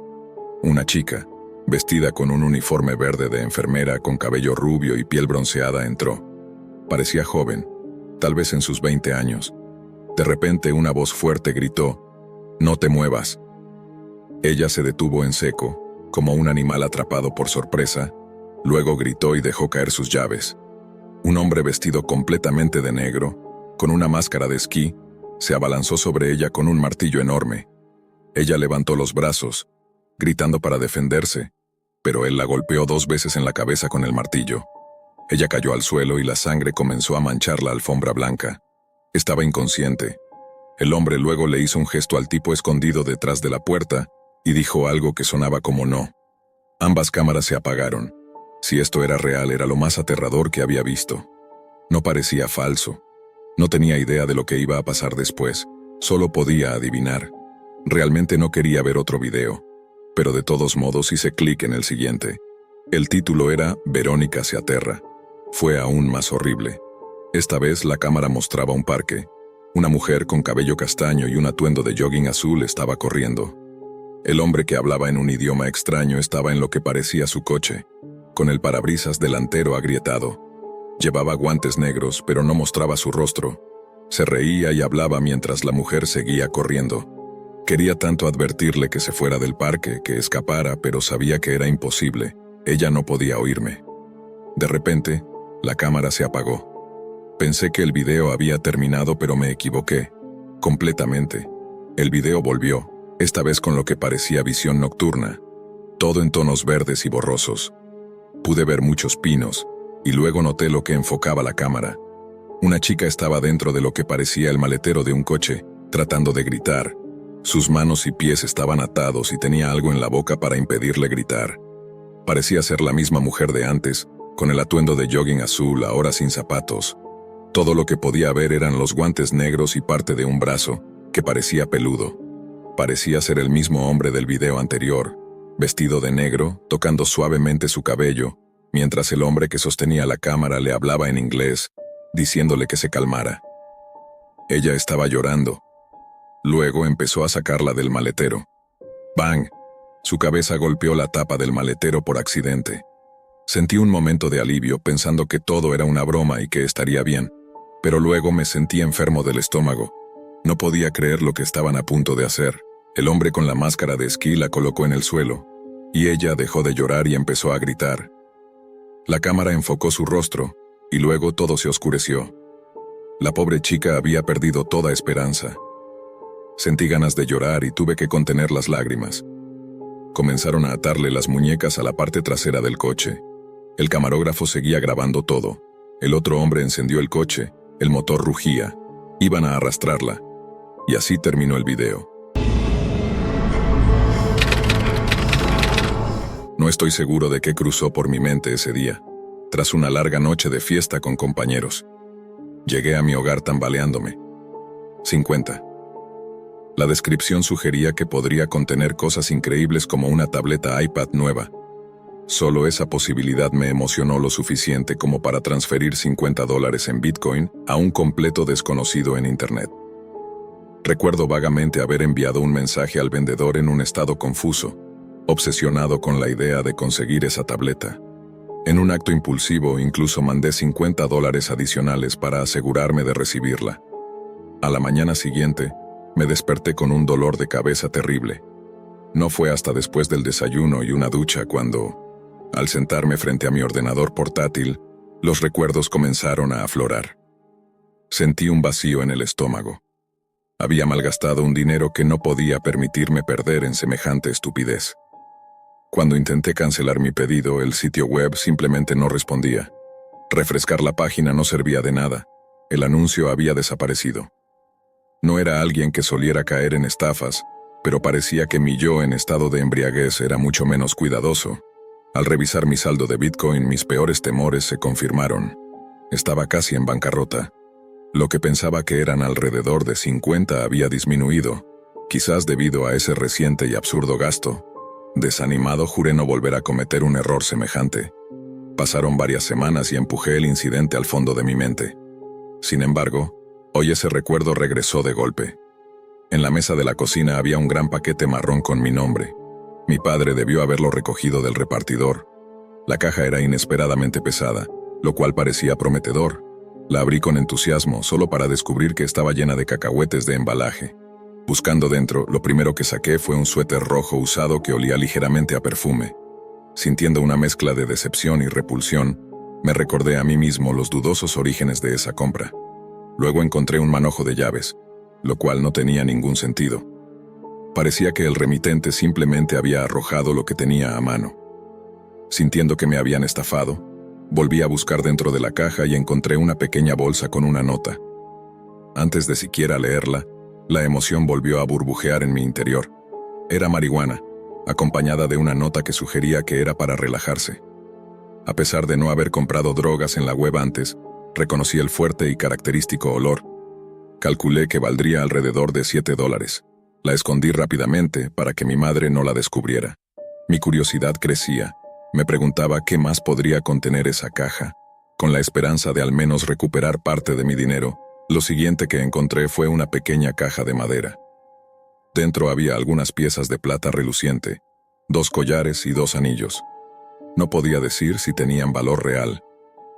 A: Una chica, vestida con un uniforme verde de enfermera con cabello rubio y piel bronceada, entró. Parecía joven, tal vez en sus 20 años. De repente una voz fuerte gritó: «No te muevas». Ella se detuvo en seco, como un animal atrapado por sorpresa, luego gritó y dejó caer sus llaves. Un hombre vestido completamente de negro, con una máscara de esquí, se abalanzó sobre ella con un martillo enorme. Ella levantó los brazos, gritando para defenderse, pero él la golpeó 2 veces en la cabeza con el martillo. Ella cayó al suelo y la sangre comenzó a manchar la alfombra blanca. Estaba inconsciente. El hombre luego le hizo un gesto al tipo escondido detrás de la puerta y dijo algo que sonaba como no. Ambas cámaras se apagaron. Si esto era real, era lo más aterrador que había visto. No parecía falso. No tenía idea de lo que iba a pasar después. Solo podía adivinar. Realmente no quería ver otro video. pero de todos modos hice clic en el siguiente. El título era Verónica se aterra. Fue aún más horrible. Esta vez la cámara mostraba un parque. Una mujer con cabello castaño y un atuendo de jogging azul estaba corriendo. El hombre que hablaba en un idioma extraño estaba en lo que parecía su coche, con el parabrisas delantero agrietado. Llevaba guantes negros, pero no mostraba su rostro. Se reía y hablaba mientras la mujer seguía corriendo. Quería tanto advertirle que se fuera del parque, que escapara, pero sabía que era imposible. Ella no podía oírme. De repente, la cámara se apagó. Pensé que el video había terminado, pero me equivoqué. Completamente. El video volvió, esta vez con lo que parecía visión nocturna. Todo en tonos verdes y borrosos. Pude ver muchos pinos, y luego noté lo que enfocaba la cámara. Una chica estaba dentro de lo que parecía el maletero de un coche, tratando de gritar. Sus manos y pies estaban atados y tenía algo en la boca para impedirle gritar. Parecía ser la misma mujer de antes, con el atuendo de jogging azul, ahora sin zapatos. Todo lo que podía ver eran los guantes negros y parte de un brazo, que parecía peludo. Parecía ser el mismo hombre del video anterior, vestido de negro, tocando suavemente su cabello, mientras el hombre que sostenía la cámara le hablaba en inglés, diciéndole que se calmara. Ella estaba llorando. Luego empezó a sacarla del maletero. ¡Bang! Su cabeza golpeó la tapa del maletero por accidente. Sentí un momento de alivio pensando que todo era una broma y que estaría bien, pero luego me sentí enfermo del estómago. No podía creer lo que estaban a punto de hacer. El hombre con la máscara de esquí la colocó en el suelo, y ella dejó de llorar y empezó a gritar. La cámara enfocó su rostro, y luego todo se oscureció. La pobre chica había perdido toda esperanza. Sentí ganas de llorar y tuve que contener las lágrimas. Comenzaron a atarle las muñecas a la parte trasera del coche. El camarógrafo seguía grabando todo. El otro hombre encendió el coche, el motor rugía. Iban a arrastrarla. Y así terminó el video. No estoy seguro de qué cruzó por mi mente ese día, tras una larga noche de fiesta con compañeros. Llegué a mi hogar tambaleándome. 50. La descripción sugería que podría contener cosas increíbles como una tableta iPad nueva. Solo esa posibilidad me emocionó lo suficiente como para transferir $50 en Bitcoin a un completo desconocido en Internet. Recuerdo vagamente haber enviado un mensaje al vendedor en un estado confuso, obsesionado con la idea de conseguir esa tableta. En un acto impulsivo, incluso mandé $50 adicionales para asegurarme de recibirla. A la mañana siguiente, me desperté con un dolor de cabeza terrible. No fue hasta después del desayuno y una ducha cuando, al sentarme frente a mi ordenador portátil, los recuerdos comenzaron a aflorar. Sentí un vacío en el estómago. Había malgastado un dinero que no podía permitirme perder en semejante estupidez. Cuando intenté cancelar mi pedido, el sitio web simplemente no respondía. Refrescar la página no servía de nada. El anuncio había desaparecido. No era alguien que soliera caer en estafas, pero parecía que mi yo en estado de embriaguez era mucho menos cuidadoso. Al revisar mi saldo de Bitcoin, mis peores temores se confirmaron. Estaba casi en bancarrota. Lo que pensaba que eran alrededor de 50 había disminuido, quizás debido a ese reciente y absurdo gasto. Desanimado, juré no volver a cometer un error semejante. Pasaron varias semanas y empujé el incidente al fondo de mi mente. Sin embargo, hoy ese recuerdo regresó de golpe. En la mesa de la cocina había un gran paquete marrón con mi nombre. Mi padre debió haberlo recogido del repartidor. La caja era inesperadamente pesada, lo cual parecía prometedor. La abrí con entusiasmo, solo para descubrir que estaba llena de cacahuetes de embalaje. Buscando dentro, lo primero que saqué fue un suéter rojo usado que olía ligeramente a perfume. Sintiendo una mezcla de decepción y repulsión, me recordé a mí mismo los dudosos orígenes de esa compra. Luego encontré un manojo de llaves, lo cual no tenía ningún sentido. Parecía que el remitente simplemente había arrojado lo que tenía a mano. Sintiendo que me habían estafado, volví a buscar dentro de la caja y encontré una pequeña bolsa con una nota. Antes de siquiera leerla, la emoción volvió a burbujear en mi interior. Era marihuana, acompañada de una nota que sugería que era para relajarse. A pesar de no haber comprado drogas en la web antes, reconocí el fuerte y característico olor. Calculé que valdría alrededor de $7. La escondí rápidamente para que mi madre no la descubriera. Mi curiosidad crecía. Me preguntaba qué más podría contener esa caja. Con la esperanza de al menos recuperar parte de mi dinero, lo siguiente que encontré fue una pequeña caja de madera. Dentro había algunas piezas de plata reluciente, 2 collares y 2 anillos. No podía decir si tenían valor real.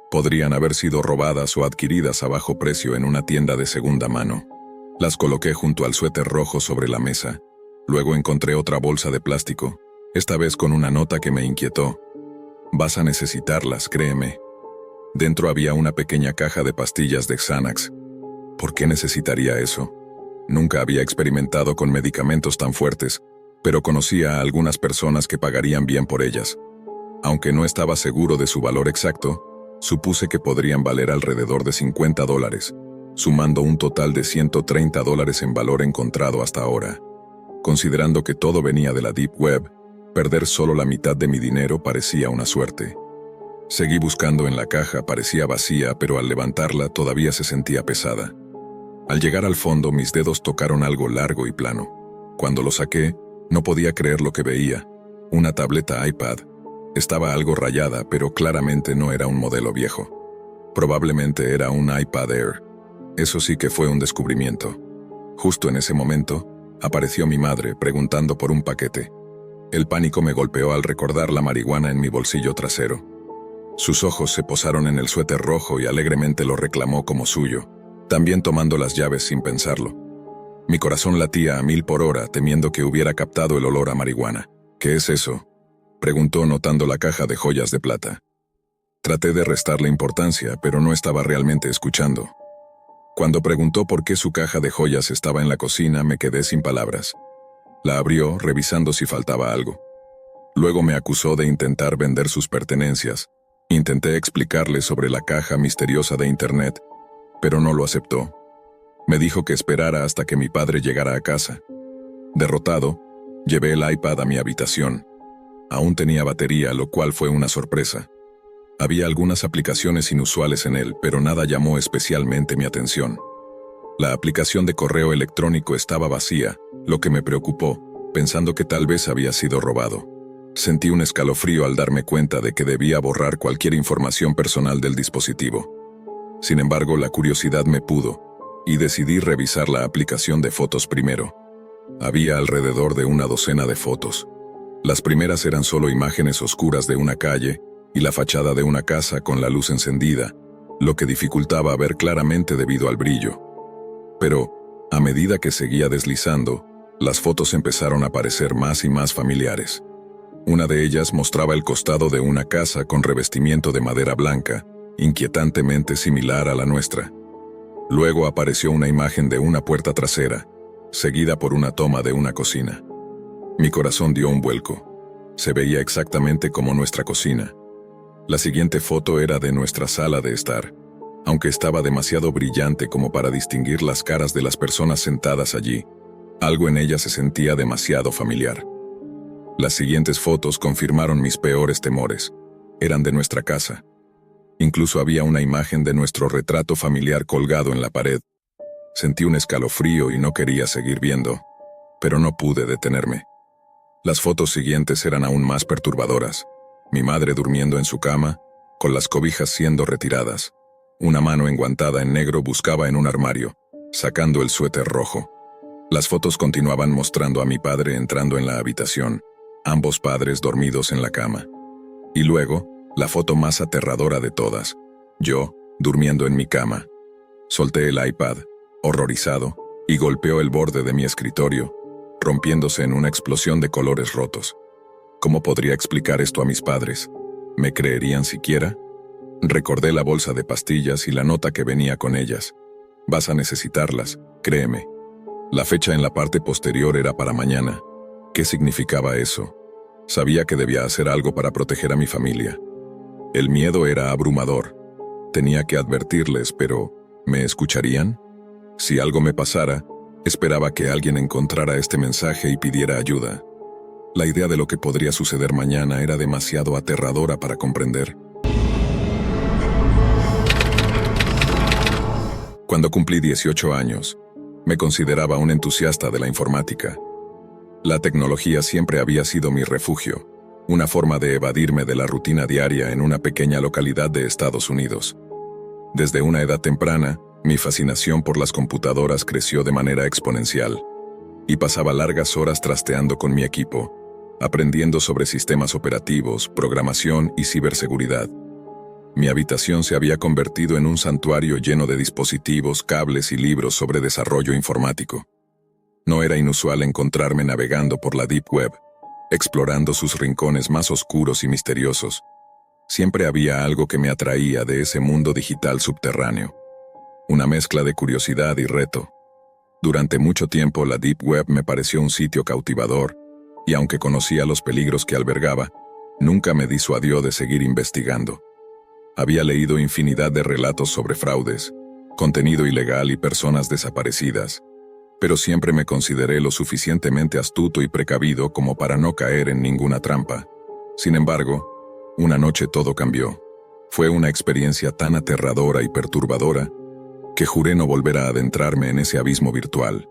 A: Podrían haber sido robadas o adquiridas a bajo precio en una tienda de segunda mano. Las coloqué junto al suéter rojo sobre la mesa. Luego encontré otra bolsa de plástico, esta vez con una nota que me inquietó. Vas a necesitarlas, créeme. Dentro había una pequeña caja de pastillas de Xanax. ¿Por qué necesitaría eso? Nunca había experimentado con medicamentos tan fuertes, pero conocía a algunas personas que pagarían bien por ellas. Aunque no estaba seguro de su valor exacto, supuse que podrían valer alrededor de $50, sumando un total de $130 en valor encontrado hasta ahora. Considerando que todo venía de la Deep Web, perder solo la mitad de mi dinero parecía una suerte. Seguí buscando en la caja, parecía vacía, pero al levantarla todavía se sentía pesada. Al llegar al fondo, mis dedos tocaron algo largo y plano. Cuando lo saqué, no podía creer lo que veía. Una tableta iPad. Estaba algo rayada, pero claramente no era un modelo viejo. Probablemente era un iPad Air. Eso sí que fue un descubrimiento. Justo en ese momento, apareció mi madre preguntando por un paquete. El pánico me golpeó al recordar la marihuana en mi bolsillo trasero. Sus ojos se posaron en el suéter rojo y alegremente lo reclamó como suyo, también tomando las llaves sin pensarlo. Mi corazón latía a 1000 por hora, temiendo que hubiera captado el olor a marihuana. ¿Qué es eso?, preguntó notando la caja de joyas de plata. Traté de restarle importancia, pero no estaba realmente escuchando. Cuando preguntó por qué su caja de joyas estaba en la cocina, me quedé sin palabras. La abrió, revisando si faltaba algo. Luego me acusó de intentar vender sus pertenencias. Intenté explicarle sobre la caja misteriosa de Internet, pero no lo aceptó. Me dijo que esperara hasta que mi padre llegara a casa. Derrotado, llevé el iPad a mi habitación. Aún tenía batería, lo cual fue una sorpresa. Había algunas aplicaciones inusuales en él, pero nada llamó especialmente mi atención. La aplicación de correo electrónico estaba vacía, lo que me preocupó, pensando que tal vez había sido robado. Sentí un escalofrío al darme cuenta de que debía borrar cualquier información personal del dispositivo. Sin embargo, la curiosidad me pudo, y decidí revisar la aplicación de fotos primero. Había alrededor de una docena de fotos. Las primeras eran solo imágenes oscuras de una calle y la fachada de una casa con la luz encendida, lo que dificultaba ver claramente debido al brillo. Pero, a medida que seguía deslizando, las fotos empezaron a parecer más y más familiares. Una de ellas mostraba el costado de una casa con revestimiento de madera blanca, inquietantemente similar a la nuestra. Luego apareció una imagen de una puerta trasera, seguida por una toma de una cocina. Mi corazón dio un vuelco. Se veía exactamente como nuestra cocina. La siguiente foto era de nuestra sala de estar, aunque estaba demasiado brillante como para distinguir las caras de las personas sentadas allí. Algo en ella se sentía demasiado familiar. Las siguientes fotos confirmaron mis peores temores. Eran de nuestra casa. Incluso había una imagen de nuestro retrato familiar colgado en la pared. Sentí un escalofrío y no quería seguir viendo, pero no pude detenerme. Las fotos siguientes eran aún más perturbadoras. Mi madre durmiendo en su cama, con las cobijas siendo retiradas. Una mano enguantada en negro buscaba en un armario, sacando el suéter rojo. Las fotos continuaban mostrando a mi padre entrando en la habitación, ambos padres dormidos en la cama. Y luego, la foto más aterradora de todas, yo, durmiendo en mi cama. Solté el iPad, horrorizado, y golpeó el borde de mi escritorio, rompiéndose en una explosión de colores rotos. ¿Cómo podría explicar esto a mis padres? ¿Me creerían siquiera? Recordé la bolsa de pastillas y la nota que venía con ellas. Vas a necesitarlas, créeme. La fecha en la parte posterior era para mañana. ¿Qué significaba eso? Sabía que debía hacer algo para proteger a mi familia. El miedo era abrumador. Tenía que advertirles, pero ¿me escucharían? Si algo me pasara, esperaba que alguien encontrara este mensaje y pidiera ayuda. La idea de lo que podría suceder mañana era demasiado aterradora para comprender. Cuando cumplí 18 años, me consideraba un entusiasta de la informática. La tecnología siempre había sido mi refugio, una forma de evadirme de la rutina diaria en una pequeña localidad de Estados Unidos. Desde una edad temprana, mi fascinación por las computadoras creció de manera exponencial, y pasaba largas horas trasteando con mi equipo, aprendiendo sobre sistemas operativos, programación y ciberseguridad. Mi habitación se había convertido en un santuario lleno de dispositivos, cables y libros sobre desarrollo informático. No era inusual encontrarme navegando por la Deep Web, explorando sus rincones más oscuros y misteriosos. Siempre había algo que me atraía de ese mundo digital subterráneo. Una mezcla de curiosidad y reto. Durante mucho tiempo la Deep Web me pareció un sitio cautivador, y aunque conocía los peligros que albergaba, nunca me disuadió de seguir investigando. Había leído infinidad de relatos sobre fraudes, contenido ilegal y personas desaparecidas, pero siempre me consideré lo suficientemente astuto y precavido como para no caer en ninguna trampa. Sin embargo, una noche todo cambió. Fue una experiencia tan aterradora y perturbadora que juré no volver a adentrarme en ese abismo virtual.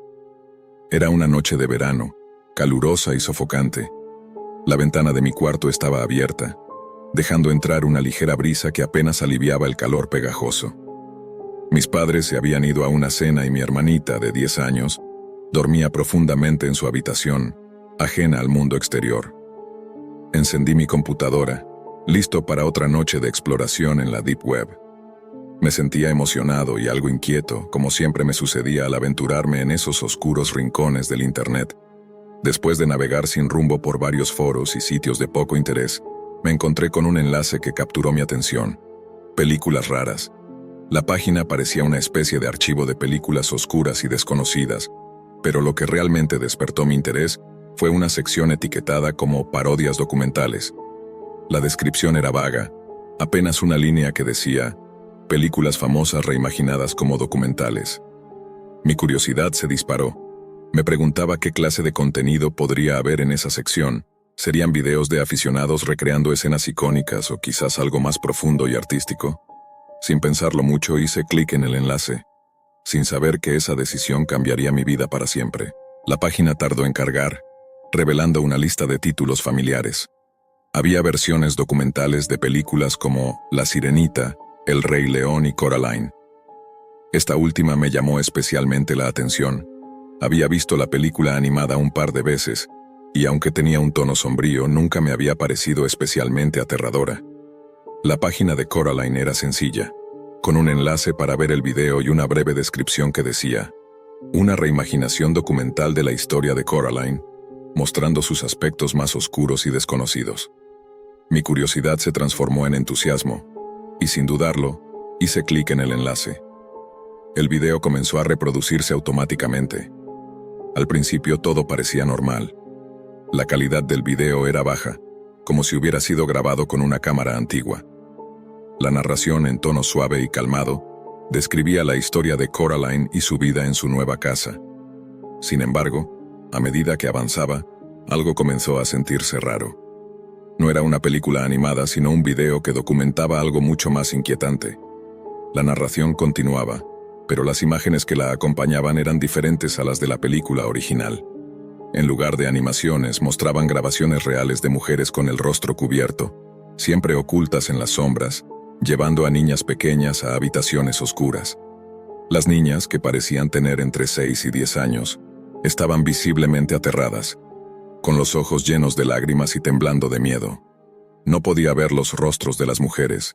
A: Era una noche de verano, calurosa y sofocante. La ventana de mi cuarto estaba abierta, dejando entrar una ligera brisa que apenas aliviaba el calor pegajoso. Mis padres se habían ido a una cena y mi hermanita, de 10 años, dormía profundamente en su habitación, ajena al mundo exterior. Encendí mi computadora, listo para otra noche de exploración en la Deep Web. Me sentía emocionado y algo inquieto, como siempre me sucedía al aventurarme en esos oscuros rincones del Internet. Después de navegar sin rumbo por varios foros y sitios de poco interés, me encontré con un enlace que capturó mi atención. Películas raras. La página parecía una especie de archivo de películas oscuras y desconocidas, pero lo que realmente despertó mi interés fue una sección etiquetada como parodias documentales. La descripción era vaga, apenas una línea que decía, películas famosas reimaginadas como documentales. Mi curiosidad se disparó. Me preguntaba qué clase de contenido podría haber en esa sección. ¿Serían videos de aficionados recreando escenas icónicas o quizás algo más profundo y artístico? Sin pensarlo mucho hice clic en el enlace, sin saber que esa decisión cambiaría mi vida para siempre. La página tardó en cargar, revelando una lista de títulos familiares. Había versiones documentales de películas como La Sirenita, El Rey León y Coraline. Esta última me llamó especialmente la atención. Había visto la película animada un par de veces, y aunque tenía un tono sombrío, nunca me había parecido especialmente aterradora. La página de Coraline era sencilla, con un enlace para ver el video y una breve descripción que decía, una reimaginación documental de la historia de Coraline, mostrando sus aspectos más oscuros y desconocidos. Mi curiosidad se transformó en entusiasmo, y sin dudarlo, hice clic en el enlace. El video comenzó a reproducirse automáticamente. Al principio todo parecía normal. La calidad del video era baja, como si hubiera sido grabado con una cámara antigua. La narración, en tono suave y calmado, describía la historia de Coraline y su vida en su nueva casa. Sin embargo, a medida que avanzaba, algo comenzó a sentirse raro. No era una película animada, sino un video que documentaba algo mucho más inquietante. La narración continuaba, pero las imágenes que la acompañaban eran diferentes a las de la película original. En lugar de animaciones, mostraban grabaciones reales de mujeres con el rostro cubierto, siempre ocultas en las sombras, llevando a niñas pequeñas a habitaciones oscuras. Las niñas, que parecían tener entre 6 y 10 años, estaban visiblemente aterradas, con los ojos llenos de lágrimas y temblando de miedo. No podía ver los rostros de las mujeres,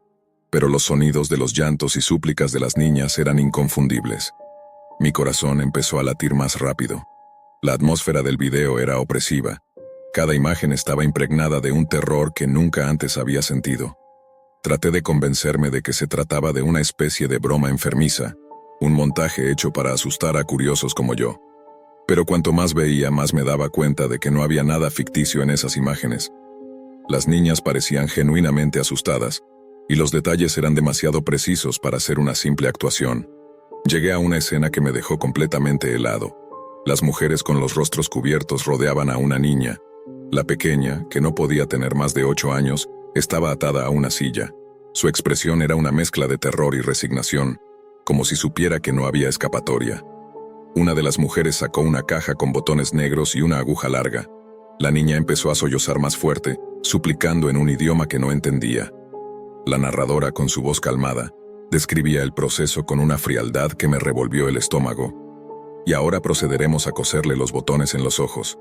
A: pero los sonidos de los llantos y súplicas de las niñas eran inconfundibles. Mi corazón empezó a latir más rápido. La atmósfera del video era opresiva. Cada imagen estaba impregnada de un terror que nunca antes había sentido. Traté de convencerme de que se trataba de una especie de broma enfermiza, un montaje hecho para asustar a curiosos como yo. Pero cuanto más veía, más me daba cuenta de que no había nada ficticio en esas imágenes. Las niñas parecían genuinamente asustadas, y los detalles eran demasiado precisos para ser una simple actuación. Llegué a una escena que me dejó completamente helado. Las mujeres con los rostros cubiertos rodeaban a una niña. La pequeña, que no podía tener más de 8 años, estaba atada a una silla. Su expresión era una mezcla de terror y resignación, como si supiera que no había escapatoria. Una de las mujeres sacó una caja con botones negros y una aguja larga. La niña empezó a sollozar más fuerte, suplicando en un idioma que no entendía. La narradora, con su voz calmada, describía el proceso con una frialdad que me revolvió el estómago. Y ahora procederemos a coserle los botones en los ojos.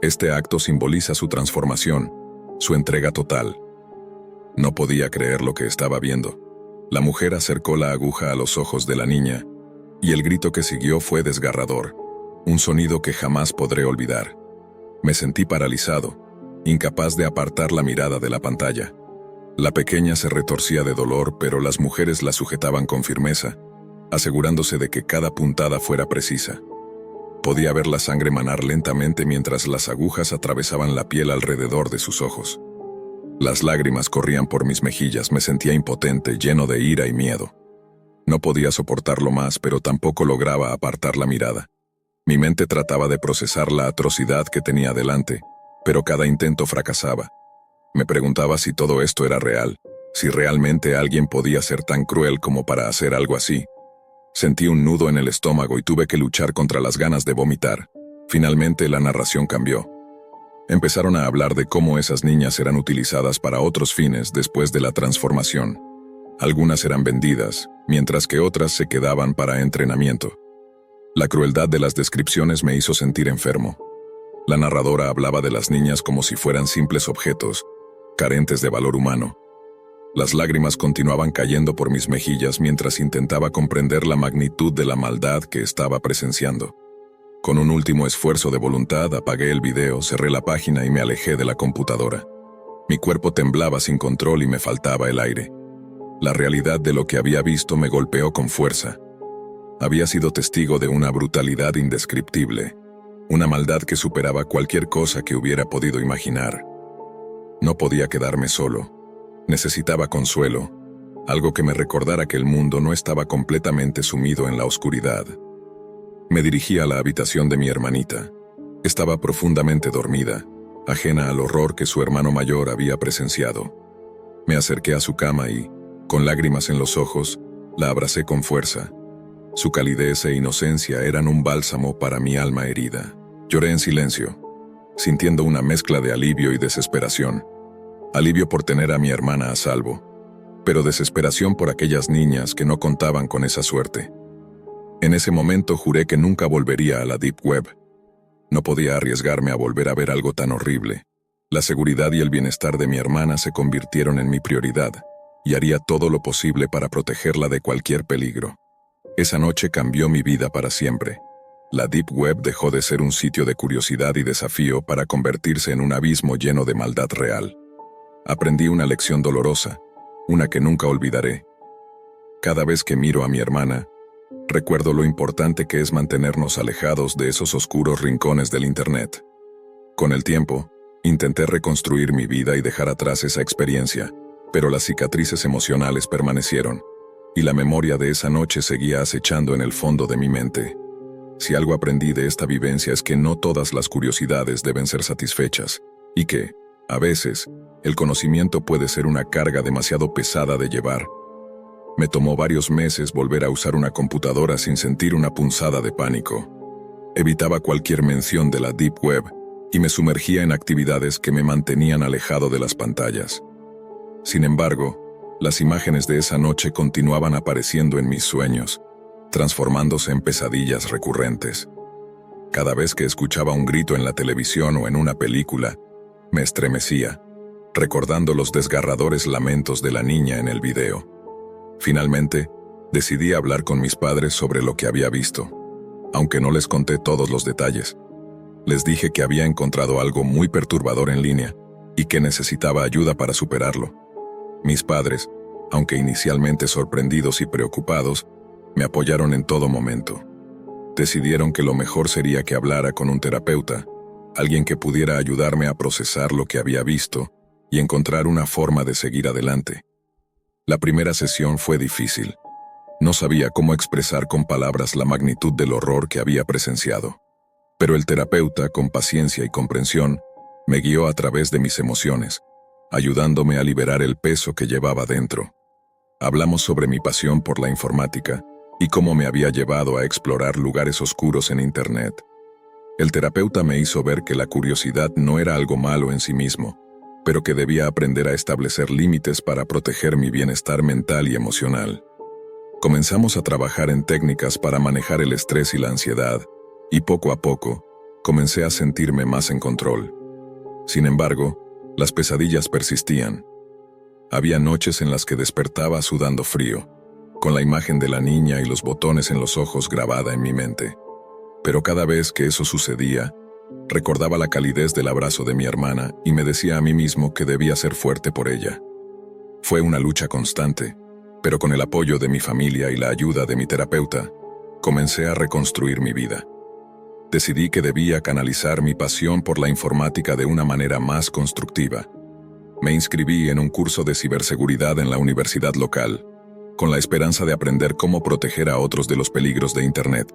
A: Este acto simboliza su transformación, su entrega total. No podía creer lo que estaba viendo. La mujer acercó la aguja a los ojos de la niña, y el grito que siguió fue desgarrador, un sonido que jamás podré olvidar. Me sentí paralizado, incapaz de apartar la mirada de la pantalla. La pequeña se retorcía de dolor, pero las mujeres la sujetaban con firmeza, asegurándose de que cada puntada fuera precisa. Podía ver la sangre manar lentamente mientras las agujas atravesaban la piel alrededor de sus ojos. Las lágrimas corrían por mis mejillas, me sentía impotente, lleno de ira y miedo. No podía soportarlo más, pero tampoco lograba apartar la mirada. Mi mente trataba de procesar la atrocidad que tenía delante, pero cada intento fracasaba. Me preguntaba si todo esto era real, si realmente alguien podía ser tan cruel como para hacer algo así. Sentí un nudo en el estómago y tuve que luchar contra las ganas de vomitar. Finalmente la narración cambió. Empezaron a hablar de cómo esas niñas eran utilizadas para otros fines después de la transformación. Algunas eran vendidas, mientras que otras se quedaban para entrenamiento. La crueldad de las descripciones me hizo sentir enfermo. La narradora hablaba de las niñas como si fueran simples objetos, carentes de valor humano. Las lágrimas continuaban cayendo por mis mejillas mientras intentaba comprender la magnitud de la maldad que estaba presenciando. Con un último esfuerzo de voluntad apagué el video, cerré la página y me alejé de la computadora. Mi cuerpo temblaba sin control y me faltaba el aire. La realidad de lo que había visto me golpeó con fuerza. Había sido testigo de una brutalidad indescriptible, una maldad que superaba cualquier cosa que hubiera podido imaginar. No podía quedarme solo. Necesitaba consuelo, algo que me recordara que el mundo no estaba completamente sumido en la oscuridad. Me dirigí a la habitación de mi hermanita. Estaba profundamente dormida, ajena al horror que su hermano mayor había presenciado. Me acerqué a su cama y, con lágrimas en los ojos, la abracé con fuerza. Su calidez e inocencia eran un bálsamo para mi alma herida. Lloré en silencio, sintiendo una mezcla de alivio y desesperación. Alivio por tener a mi hermana a salvo, pero desesperación por aquellas niñas que no contaban con esa suerte. En ese momento juré que nunca volvería a la Deep Web. No podía arriesgarme a volver a ver algo tan horrible. La seguridad y el bienestar de mi hermana se convirtieron en mi prioridad, y haría todo lo posible para protegerla de cualquier peligro. Esa noche cambió mi vida para siempre. La Deep Web dejó de ser un sitio de curiosidad y desafío para convertirse en un abismo lleno de maldad real. Aprendí una lección dolorosa, una que nunca olvidaré. Cada vez que miro a mi hermana, recuerdo lo importante que es mantenernos alejados de esos oscuros rincones del Internet. Con el tiempo, intenté reconstruir mi vida y dejar atrás esa experiencia, pero las cicatrices emocionales permanecieron, y la memoria de esa noche seguía acechando en el fondo de mi mente. Si algo aprendí de esta vivencia es que no todas las curiosidades deben ser satisfechas, y que, a veces, el conocimiento puede ser una carga demasiado pesada de llevar. Me tomó varios meses volver a usar una computadora sin sentir una punzada de pánico. Evitaba cualquier mención de la Deep Web y me sumergía en actividades que me mantenían alejado de las pantallas. Sin embargo, las imágenes de esa noche continuaban apareciendo en mis sueños, transformándose en pesadillas recurrentes. Cada vez que escuchaba un grito en la televisión o en una película, me estremecía, recordando los desgarradores lamentos de la niña en el video. Finalmente, decidí hablar con mis padres sobre lo que había visto, aunque no les conté todos los detalles. Les dije que había encontrado algo muy perturbador en línea y que necesitaba ayuda para superarlo. Mis padres, aunque inicialmente sorprendidos y preocupados, me apoyaron en todo momento. Decidieron que lo mejor sería que hablara con un terapeuta, alguien que pudiera ayudarme a procesar lo que había visto y encontrar una forma de seguir adelante. La primera sesión fue difícil. No sabía cómo expresar con palabras la magnitud del horror que había presenciado. Pero el terapeuta, con paciencia y comprensión, me guió a través de mis emociones, ayudándome a liberar el peso que llevaba dentro. Hablamos sobre mi pasión por la informática y cómo me había llevado a explorar lugares oscuros en Internet. El terapeuta me hizo ver que la curiosidad no era algo malo en sí mismo, pero que debía aprender a establecer límites para proteger mi bienestar mental y emocional. Comenzamos a trabajar en técnicas para manejar el estrés y la ansiedad, y poco a poco, comencé a sentirme más en control. Sin embargo, las pesadillas persistían. Había noches en las que despertaba sudando frío, con la imagen de la niña y los botones en los ojos grabada en mi mente. Pero cada vez que eso sucedía, recordaba la calidez del abrazo de mi hermana y me decía a mí mismo que debía ser fuerte por ella. Fue una lucha constante, pero con el apoyo de mi familia y la ayuda de mi terapeuta, comencé a reconstruir mi vida. Decidí que debía canalizar mi pasión por la informática de una manera más constructiva. Me inscribí en un curso de ciberseguridad en la universidad local, con la esperanza de aprender cómo proteger a otros de los peligros de Internet.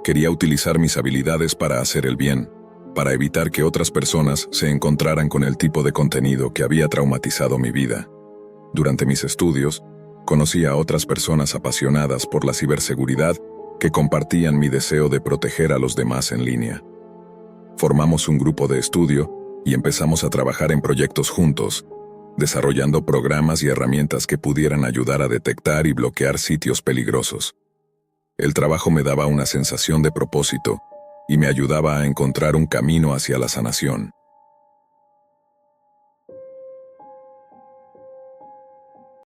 A: Quería utilizar mis habilidades para hacer el bien, para evitar que otras personas se encontraran con el tipo de contenido que había traumatizado mi vida. Durante mis estudios, conocí a otras personas apasionadas por la ciberseguridad que compartían mi deseo de proteger a los demás en línea. Formamos un grupo de estudio y empezamos a trabajar en proyectos juntos, desarrollando programas y herramientas que pudieran ayudar a detectar y bloquear sitios peligrosos. El trabajo me daba una sensación de propósito y me ayudaba a encontrar un camino hacia la sanación.